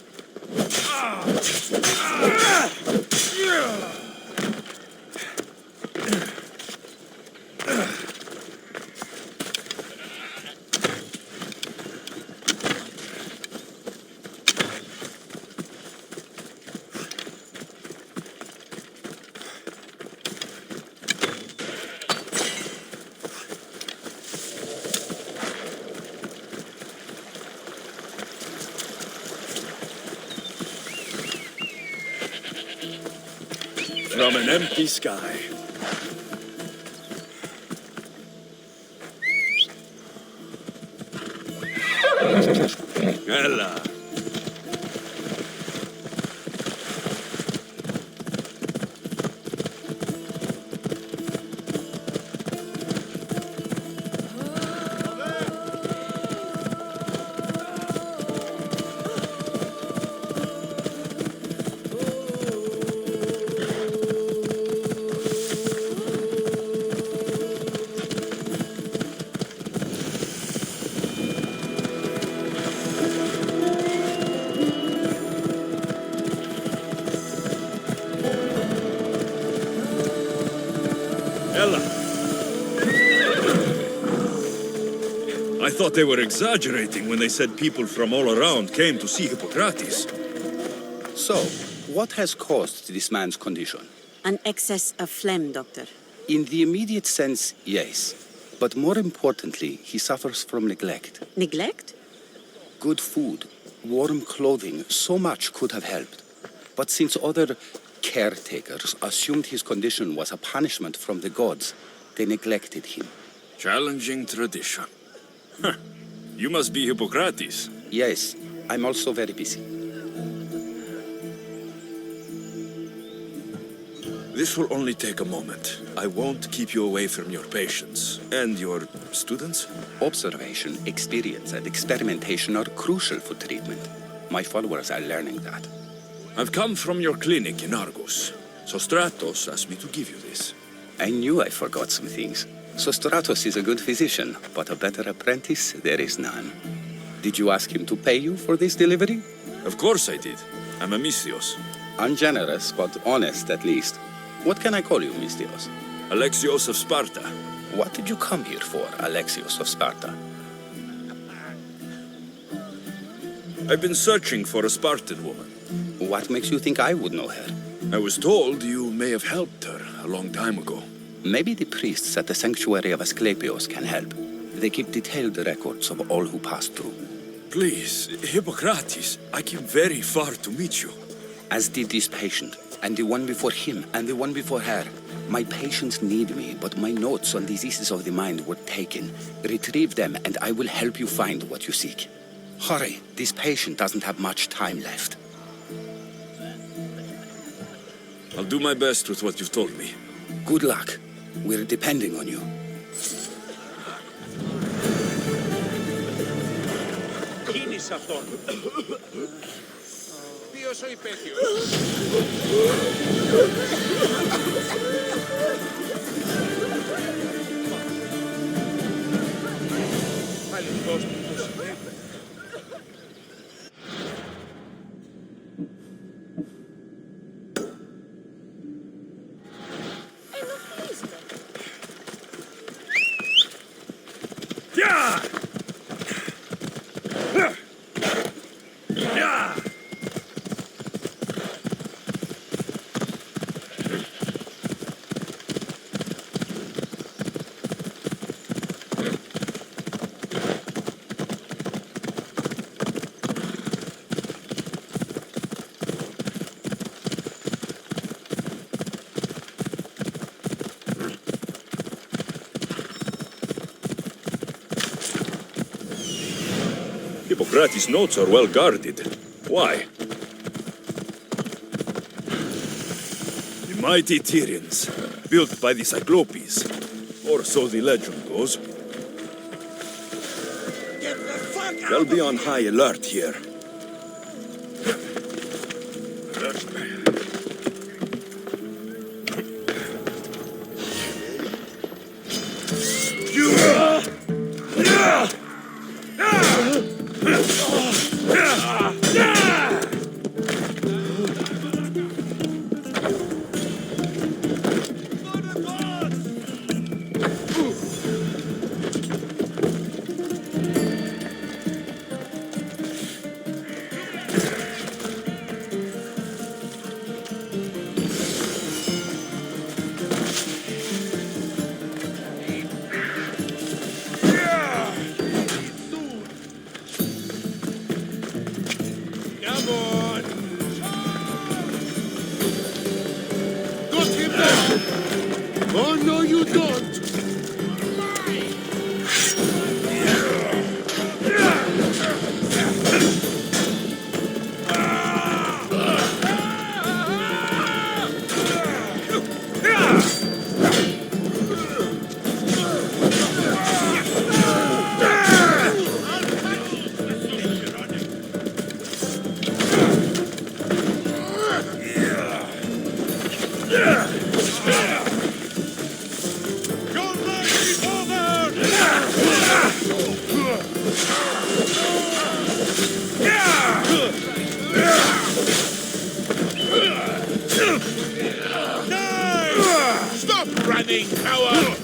From an empty sky. Ella. I thought they were exaggerating when they said people from all around came to see Hippocrates. So, what has caused this man's condition? An excess of phlegm, Doctor. In the immediate sense, yes. But more importantly, he suffers from neglect. Neglect? Good food, warm clothing, so much could have helped. But since other caretakers assumed his condition was a punishment from the gods, they neglected him. Challenging tradition. Huh. You must be Hippocrates. Yes, I'm also very busy. This will only take a moment. I won't keep you away from your patients. And your students? Observation, experience, and experimentation are crucial for treatment. My followers are learning that. I've come from your clinic in Argos. Sostratos asked me to give you this. I knew I forgot some things. Sostratos is a good physician, but a better apprentice there is none. Did you ask him to pay you for this delivery? Of course I did. I'm a Mystios. Ungenerous, but honest at least. What can I call you, Mystios? Alexios of Sparta. What did you come here for, Alexios of Sparta? I've been searching for a Spartan woman. What makes you think I would know her? I was told you may have helped her a long time ago. Maybe the priests at the sanctuary of Asclepios can help. They keep detailed records of all who pass through. Please, Hippocrates, I came very far to meet you. As did this patient, and the one before him, and the one before her. My patients need me, but my notes on diseases of the mind were taken. Retrieve them, and I will help you find what you seek. Hurry, this patient doesn't have much time left. I'll do my best with what you've told me. Good luck. We're depending on you. Κίνησε αυτόν. Ποιος ο υπέτειος? Αληθώς του το συνέβη. Hippocrates' notes are well guarded. Why? The mighty Tyrians, built by the Cyclopes, or so the legend goes. They'll be on high alert here. Oh, no, you don't! Stop running, coward!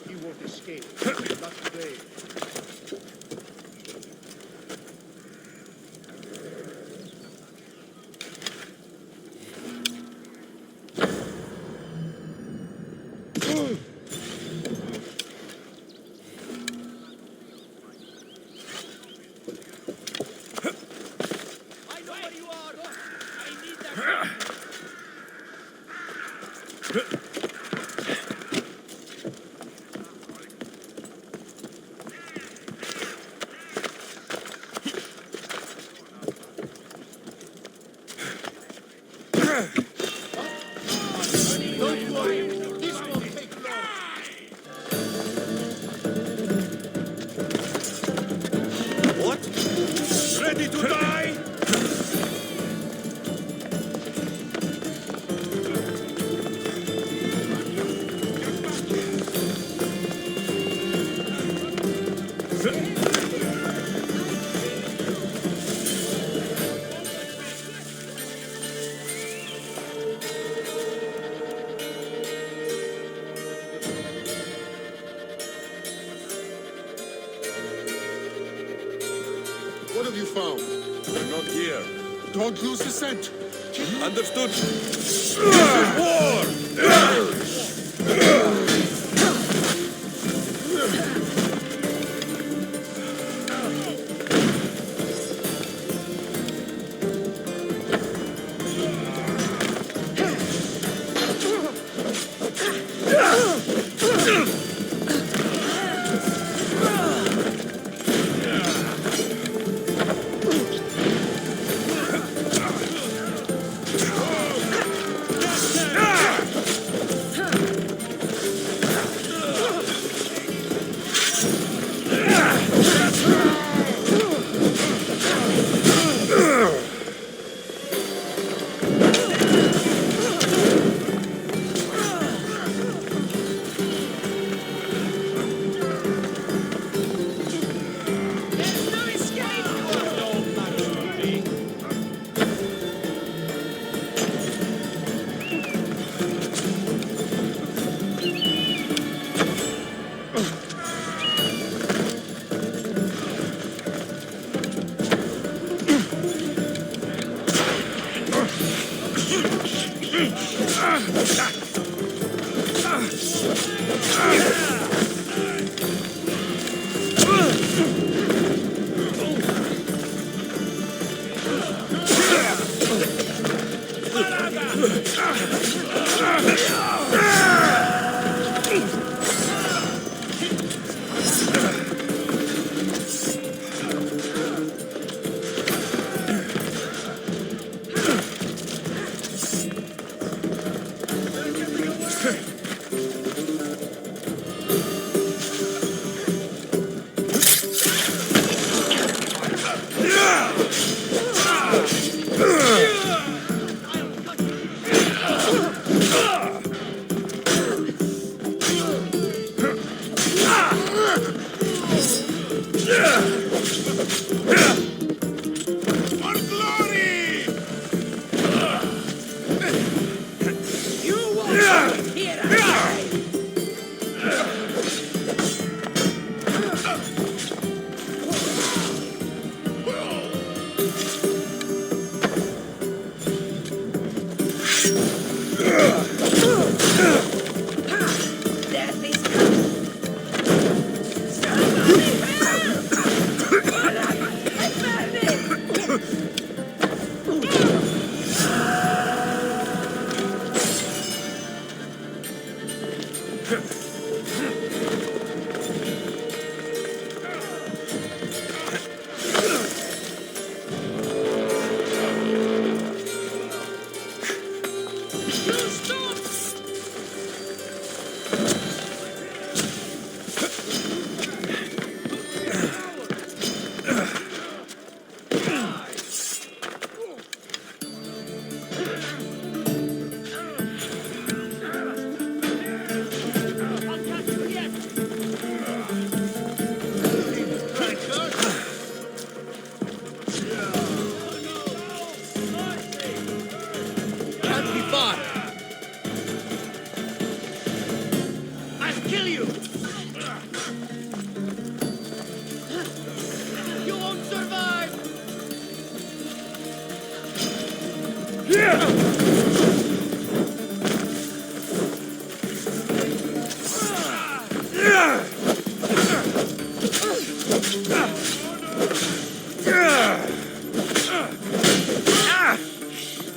He won't escape. Not today. Don't worry, this won't take long. What? Ready to die? What have you found? They're not here. Don't lose the scent. Understood. This is war!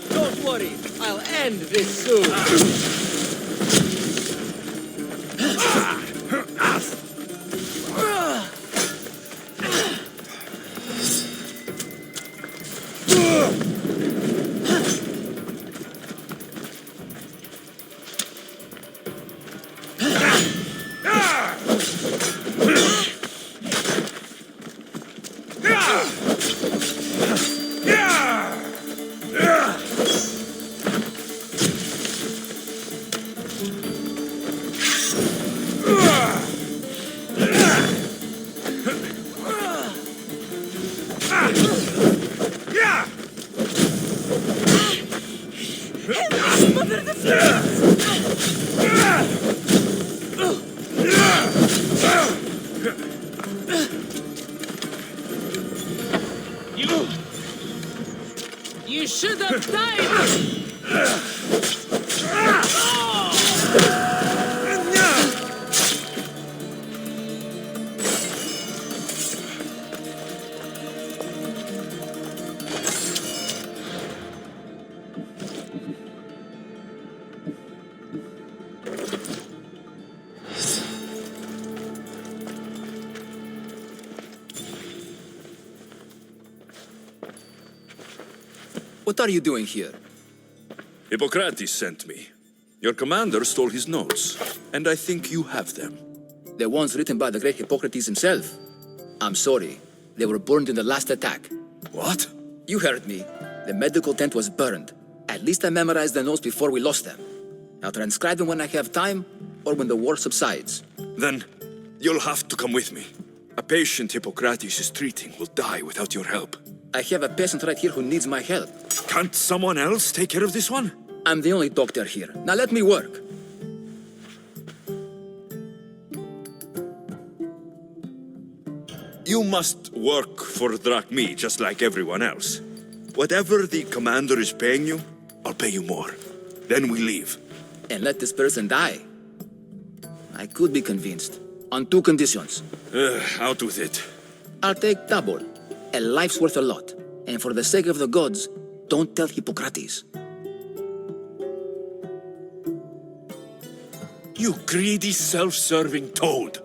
Don't worry, I'll end this soon. You should have died! What are you doing here? Hippocrates sent me. Your commander stole his notes, and I think you have them. The ones written by the great Hippocrates himself. I'm sorry. They were burned in the last attack. What? You heard me. The medical tent was burned. At least I memorized the notes before we lost them. I'll transcribe them when I have time, or when the war subsides. Then, you'll have to come with me. A patient Hippocrates is treating will die without your help. I have a patient right here who needs my help. Can't someone else take care of this one? I'm the only doctor here. Now let me work. You must work for drachmi just like everyone else. Whatever the commander is paying you, I'll pay you more. Then we leave. And let this person die. I could be convinced. On two conditions. Out with it. I'll take double. A life's worth a lot. And for the sake of the gods, don't tell Hippocrates. You greedy, self-serving toad.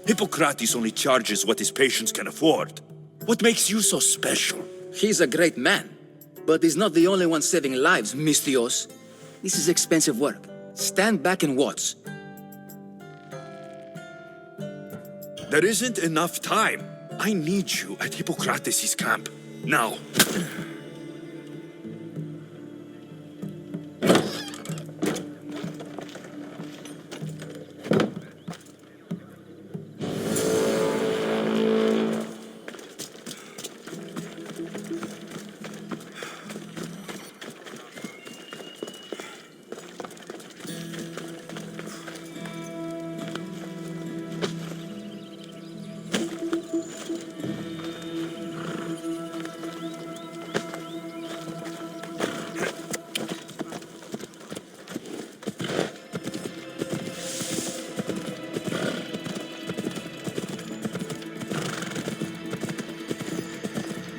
Hippocrates only charges what his patients can afford. What makes you so special? He's a great man. But he's not the only one saving lives, Mystios. This is expensive work. Stand back and watch. There isn't enough time. I need you at Hippocrates' camp. Now.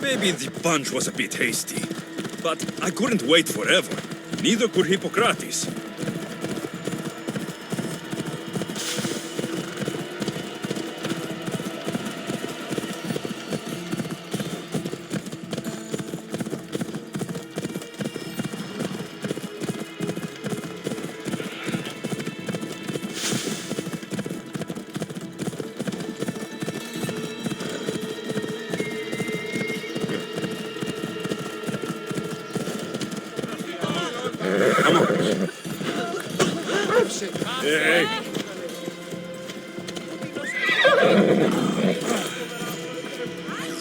Maybe the punch was a bit hasty, but I couldn't wait forever. Neither could Hippocrates. Hey! I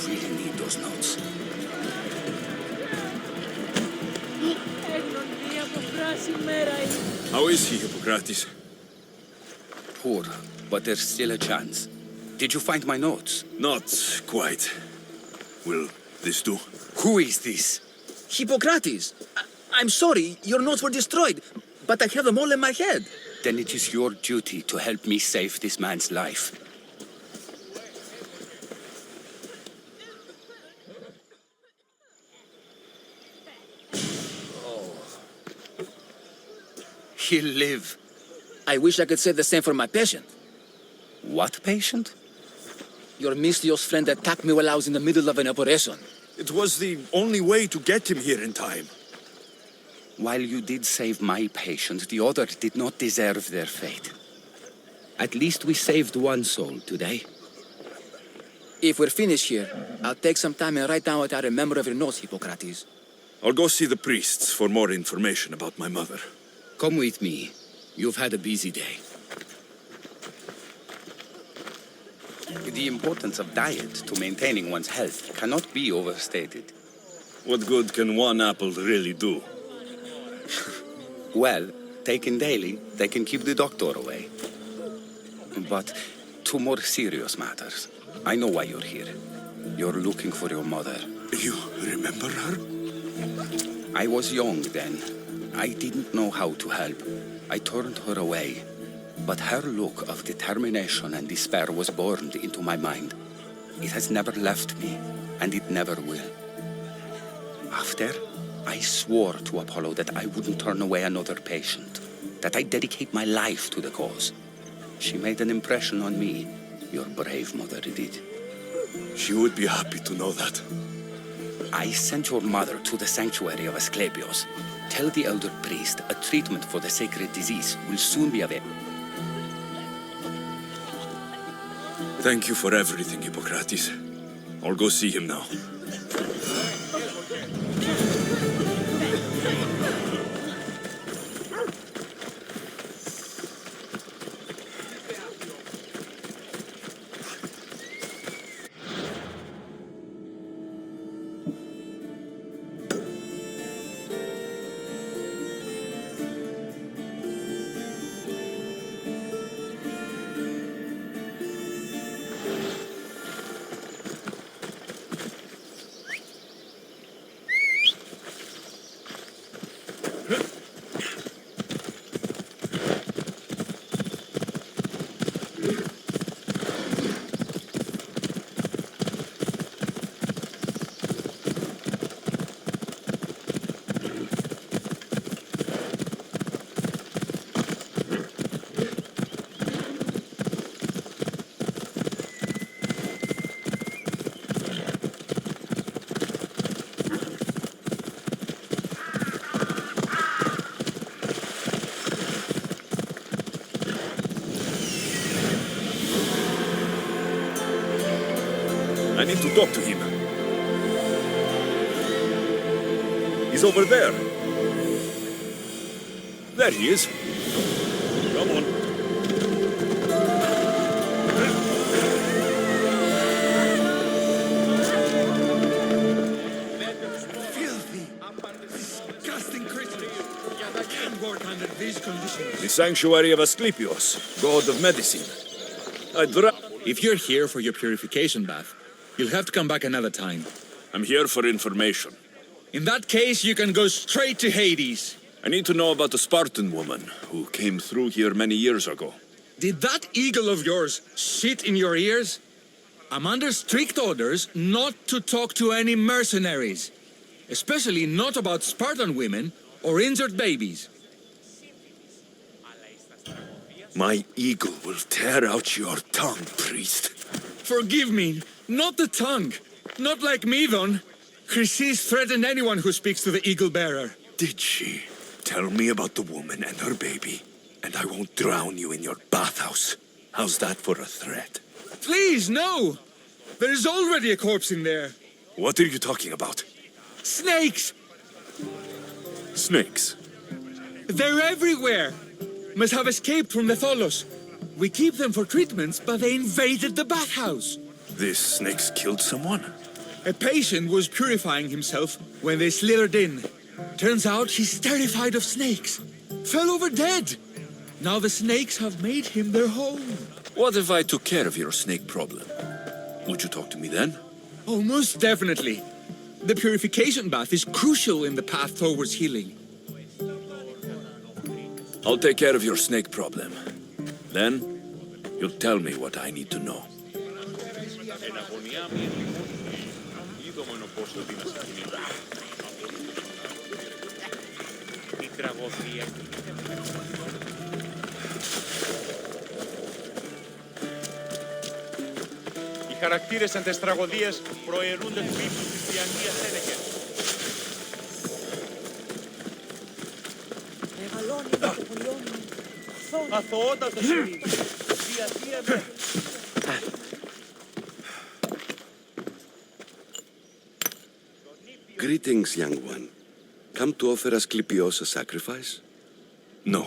really need those notes. How is he, Hippocrates? Poor, but there's still a chance. Did you find my notes? Not quite. Will this do? Who is this? Hippocrates! I'm sorry, your notes were destroyed, but I have them all in my head. Then it is your duty to help me save this man's life. He'll live. I wish I could say the same for my patient. What patient? Your Misthios friend attacked me while I was in the middle of an operation. It was the only way to get him here in time. While you did save my patient, the other did not deserve their fate. At least we saved one soul today. If we're finished here, I'll take some time and write down what I remember of your notes, Hippocrates. I'll go see the priests for more information about my mother. Come with me. You've had a busy day. The importance of diet to maintaining one's health cannot be overstated. What good can one apple really do? Well, taken daily, they can keep the doctor away. But to more serious matters, I know why you're here. You're looking for your mother. You remember her? I was young then. I didn't know how to help. I turned her away. But her look of determination and despair was burned into my mind. It has never left me, and it never will. After, I swore to Apollo that I wouldn't turn away another patient, that I'd dedicate my life to the cause. She made an impression on me. Your brave mother did. She would be happy to know that. I sent your mother to the sanctuary of Asclepios. Tell the elder priest a treatment for the sacred disease will soon be available. Thank you for everything, Hippocrates. I'll go see him now. I need to talk to him. He's over there. There he is. Come on. Filthy, disgusting creature. I can't work under these conditions. The sanctuary of Asclepios, god of medicine. If you're here for your purification bath, you'll have to come back another time. I'm here for information. In that case, you can go straight to Hades. I need to know about the Spartan woman who came through here many years ago. Did that eagle of yours shit in your ears? I'm under strict orders not to talk to any mercenaries, especially not about Spartan women or injured babies. My eagle will tear out your tongue, priest. Forgive me, not the tongue. Not like Medon. Chrysis threatened anyone who speaks to the eagle bearer. Did she? Tell me about the woman and her baby, and I won't drown you in your bathhouse. How's that for a threat? Please, no! There's already a corpse in there. What are you talking about? Snakes! Snakes? They're everywhere! Must have escaped from the Tholos. We keep them for treatments, but they invaded the bathhouse. These snakes killed someone? A patient was purifying himself when they slithered in. Turns out he's terrified of snakes. Fell over dead. Now the snakes have made him their home. What if I took care of your snake problem? Would you talk to me then? Oh, most definitely. The purification bath is crucial in the path towards healing. I'll take care of your snake problem. Then, you'll tell me what I need to know. Οι χαρακτήρες εν τες τραγωδίες προαιρούνται του ύψους της διανοίας Σένεκεν. Αθωότατος εσύ, διατία με. Greetings, young one. Come to offer Asclepios a sacrifice? No.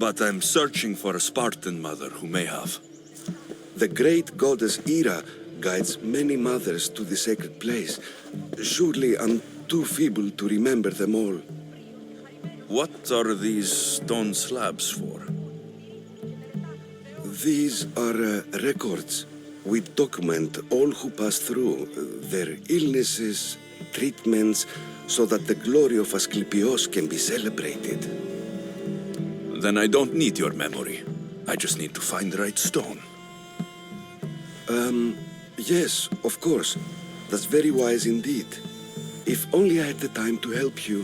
But I'm searching for a Spartan mother who may have. The great goddess Hera guides many mothers to the sacred place. Surely I'm too feeble to remember them all. What are these stone slabs for? These are records. We document all who pass through, their illnesses, treatments, so that the glory of Asclepios can be celebrated. Then I don't need your memory. I just need to find the right stone. Yes, of course. That's very wise indeed. If only I had the time to help you.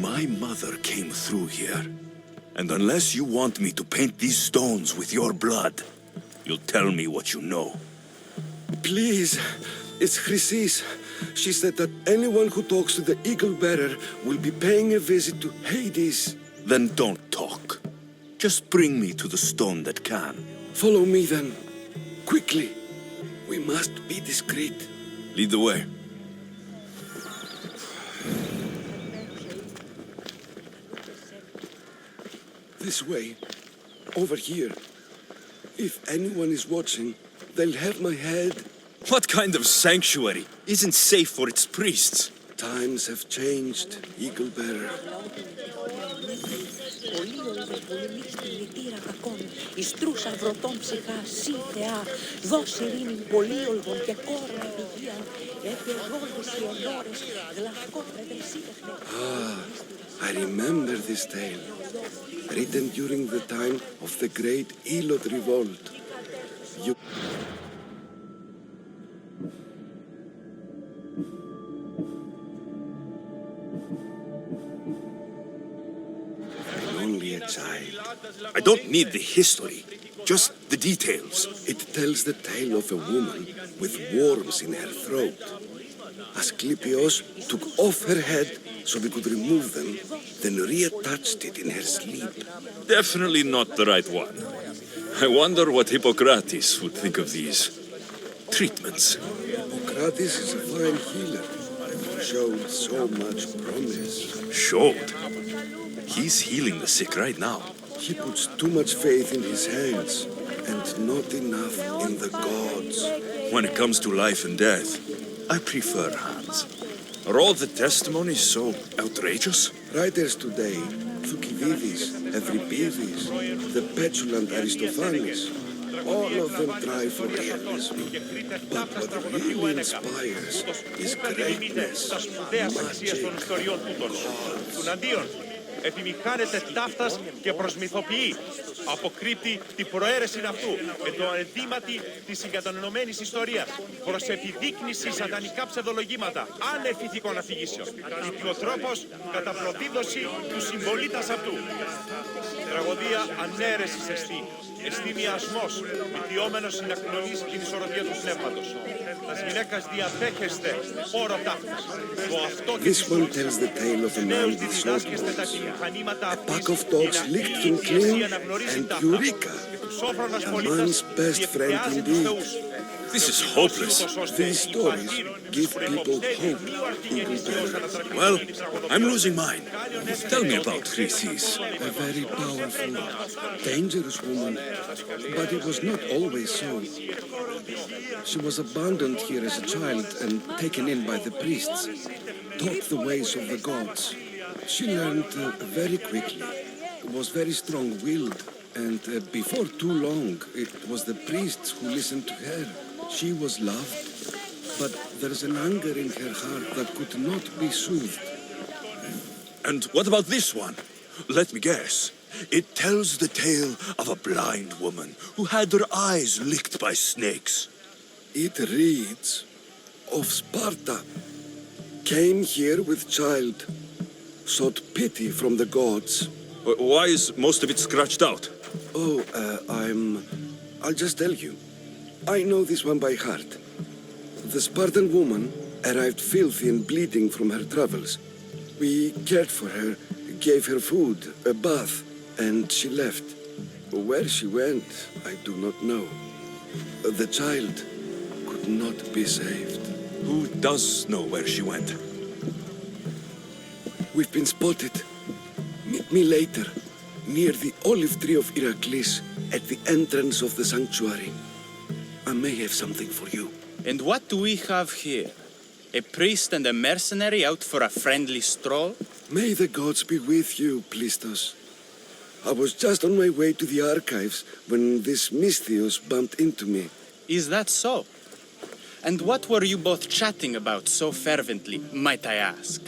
My mother came through here. And unless you want me to paint these stones with your blood, you'll tell me what you know. Please, it's Chrysis. She said that anyone who talks to the Eagle Bearer will be paying a visit to Hades. Then don't talk. Just bring me to the stone that can. Follow me then. Quickly. We must be discreet. Lead the way. This way. Over here. If anyone is watching, they'll have my head. What kind of sanctuary isn't safe for its priests? Times have changed, Eagle Bearer. Εις τρούς αρβρωτών ψυχά, σύ Θεά, δώσ' ειρήνη πολύολγων και κόρων επιγείαν, επεγόλους οι ονόρες, γλαυκόφρεδρες σύτεχνε. I remember this tale, written during the time of the great Elot revolt. You... Only a child. I don't need the history, just the details. It tells the tale of a woman with worms in her throat. Asclepios took off her head so we could remove them, then reattached it in her sleep. Definitely not the right one. I wonder what Hippocrates would think of these treatments. Hippocrates is a fine healer. Showed so much promise. Showed? He's healing the sick right now. He puts too much faith in his hands and not enough in the gods. When it comes to life and death, I prefer hands. Are all the testimonies so outrageous? Writers today, Thucydides, Euripides, the petulant Aristophanes, all of them try for realism. But what really inspires is greatness, magic, Επιμηχάνεται ταύτας και προσμυθοποιεί. Αποκρύπτει την προαίρεση αυτού με το ενδύματι της συγκατανενωμένης ιστορίας προς επιδείκνυση σατανικά ψευδολογήματα άνευ ηθικών αφηγήσεων. Ιδιοτρόπος κατά προδίδωση του συμπολίτας αυτού. Τραγωδία ανέρεσης εστί. Εστί μοιασμός, μητιόμενος συνακοινωνής την ισορροπία του πνεύματος. Τας γυναίκας διαδέχεστε όρο ταύτας. This one tells the tale of a man with snowballs. A pack of dogs licked him clean, and Eureka, a man's best friend indeed. This is hopeless. These stories give people hope. Well, I'm losing mine. Tell me about Chrysis. A very powerful, dangerous woman, but it was not always so. She was abandoned here as a child and taken in by the priests, taught the ways of the gods. She learned very quickly, was very strong-willed, and before too long, it was the priests who listened to her. She was loved. but there's an anger in her heart that could not be soothed. And what about this one? Let me guess. It tells the tale of a blind woman who had her eyes licked by snakes. It reads of Sparta. Came here with child, sought pity from the gods. Why is most of it scratched out? Oh, I'll just tell you. I know this one by heart. The Spartan woman arrived filthy and bleeding from her travels. We cared for her, gave her food, a bath, and she left. Where she went, I do not know. The child could not be saved. Who does know where she went? We've been spotted. Meet me later, near the olive tree of Heracles, at the entrance of the sanctuary. I may have something for you. And what do we have here? A priest and a mercenary out for a friendly stroll? May the gods be with you, Plistos. I was just on my way to the archives when this Misthios bumped into me. Is that so? And what were you both chatting about so fervently, might I ask?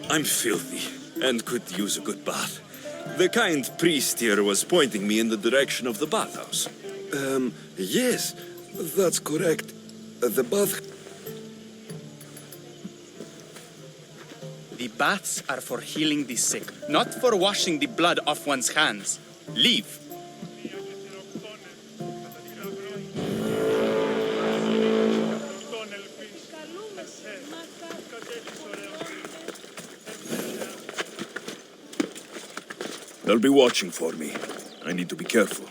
I'm filthy and could use a good bath. The kind priest here was pointing me in the direction of the bathhouse. Yes, that's correct. The bath... The baths are for healing the sick, not for washing the blood off one's hands. Leave. They'll be watching for me. I need to be careful.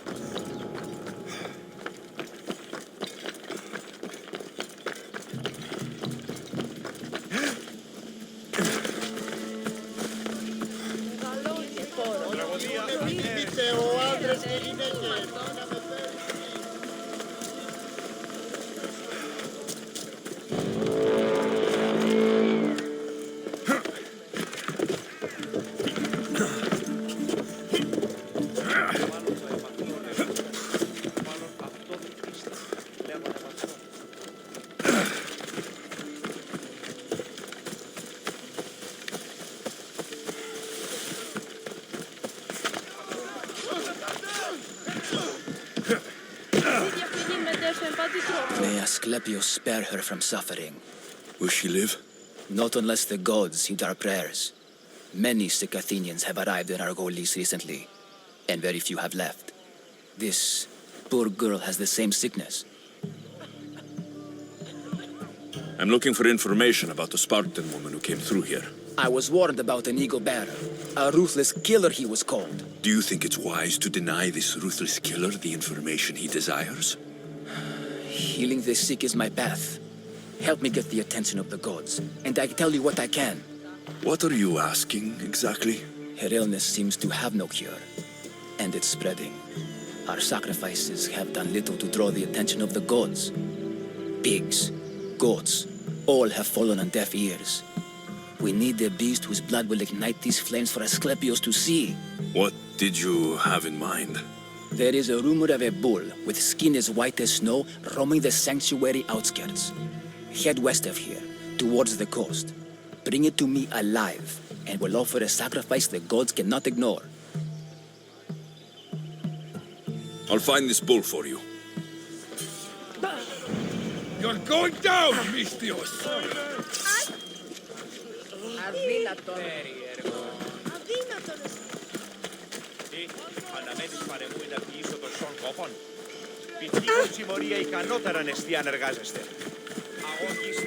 May Asclepius spare her from suffering. Will she live? Not unless the gods heed our prayers. Many sick Athenians have arrived in Argolis recently, and very few have left. This poor girl has the same sickness. I'm looking for information about the Spartan woman who came through here. I was warned about an eagle bearer. A ruthless killer, he was called. Do you think it's wise to deny this ruthless killer the information he desires? Healing the sick is my path. Help me get the attention of the gods, and I tell you what I can. What are you asking, exactly? Her illness seems to have no cure, and it's spreading. Our sacrifices have done little to draw the attention of the gods. Pigs, goats, all have fallen on deaf ears. We need a beast whose blood will ignite these flames for Asclepius to see. What did you have in mind? There is a rumor of a bull with skin as white as snow roaming the sanctuary outskirts. Head west of here, towards the coast. Bring it to me alive, and we'll offer a sacrifice the gods cannot ignore. I'll find this bull for you. You're going down, Misthios! Αναμένεις παρεμού να πλήσω των σων κόπων. Πιτύχων συμμορία ικανότερα νεστή αν εργάζεστε. Αγωγής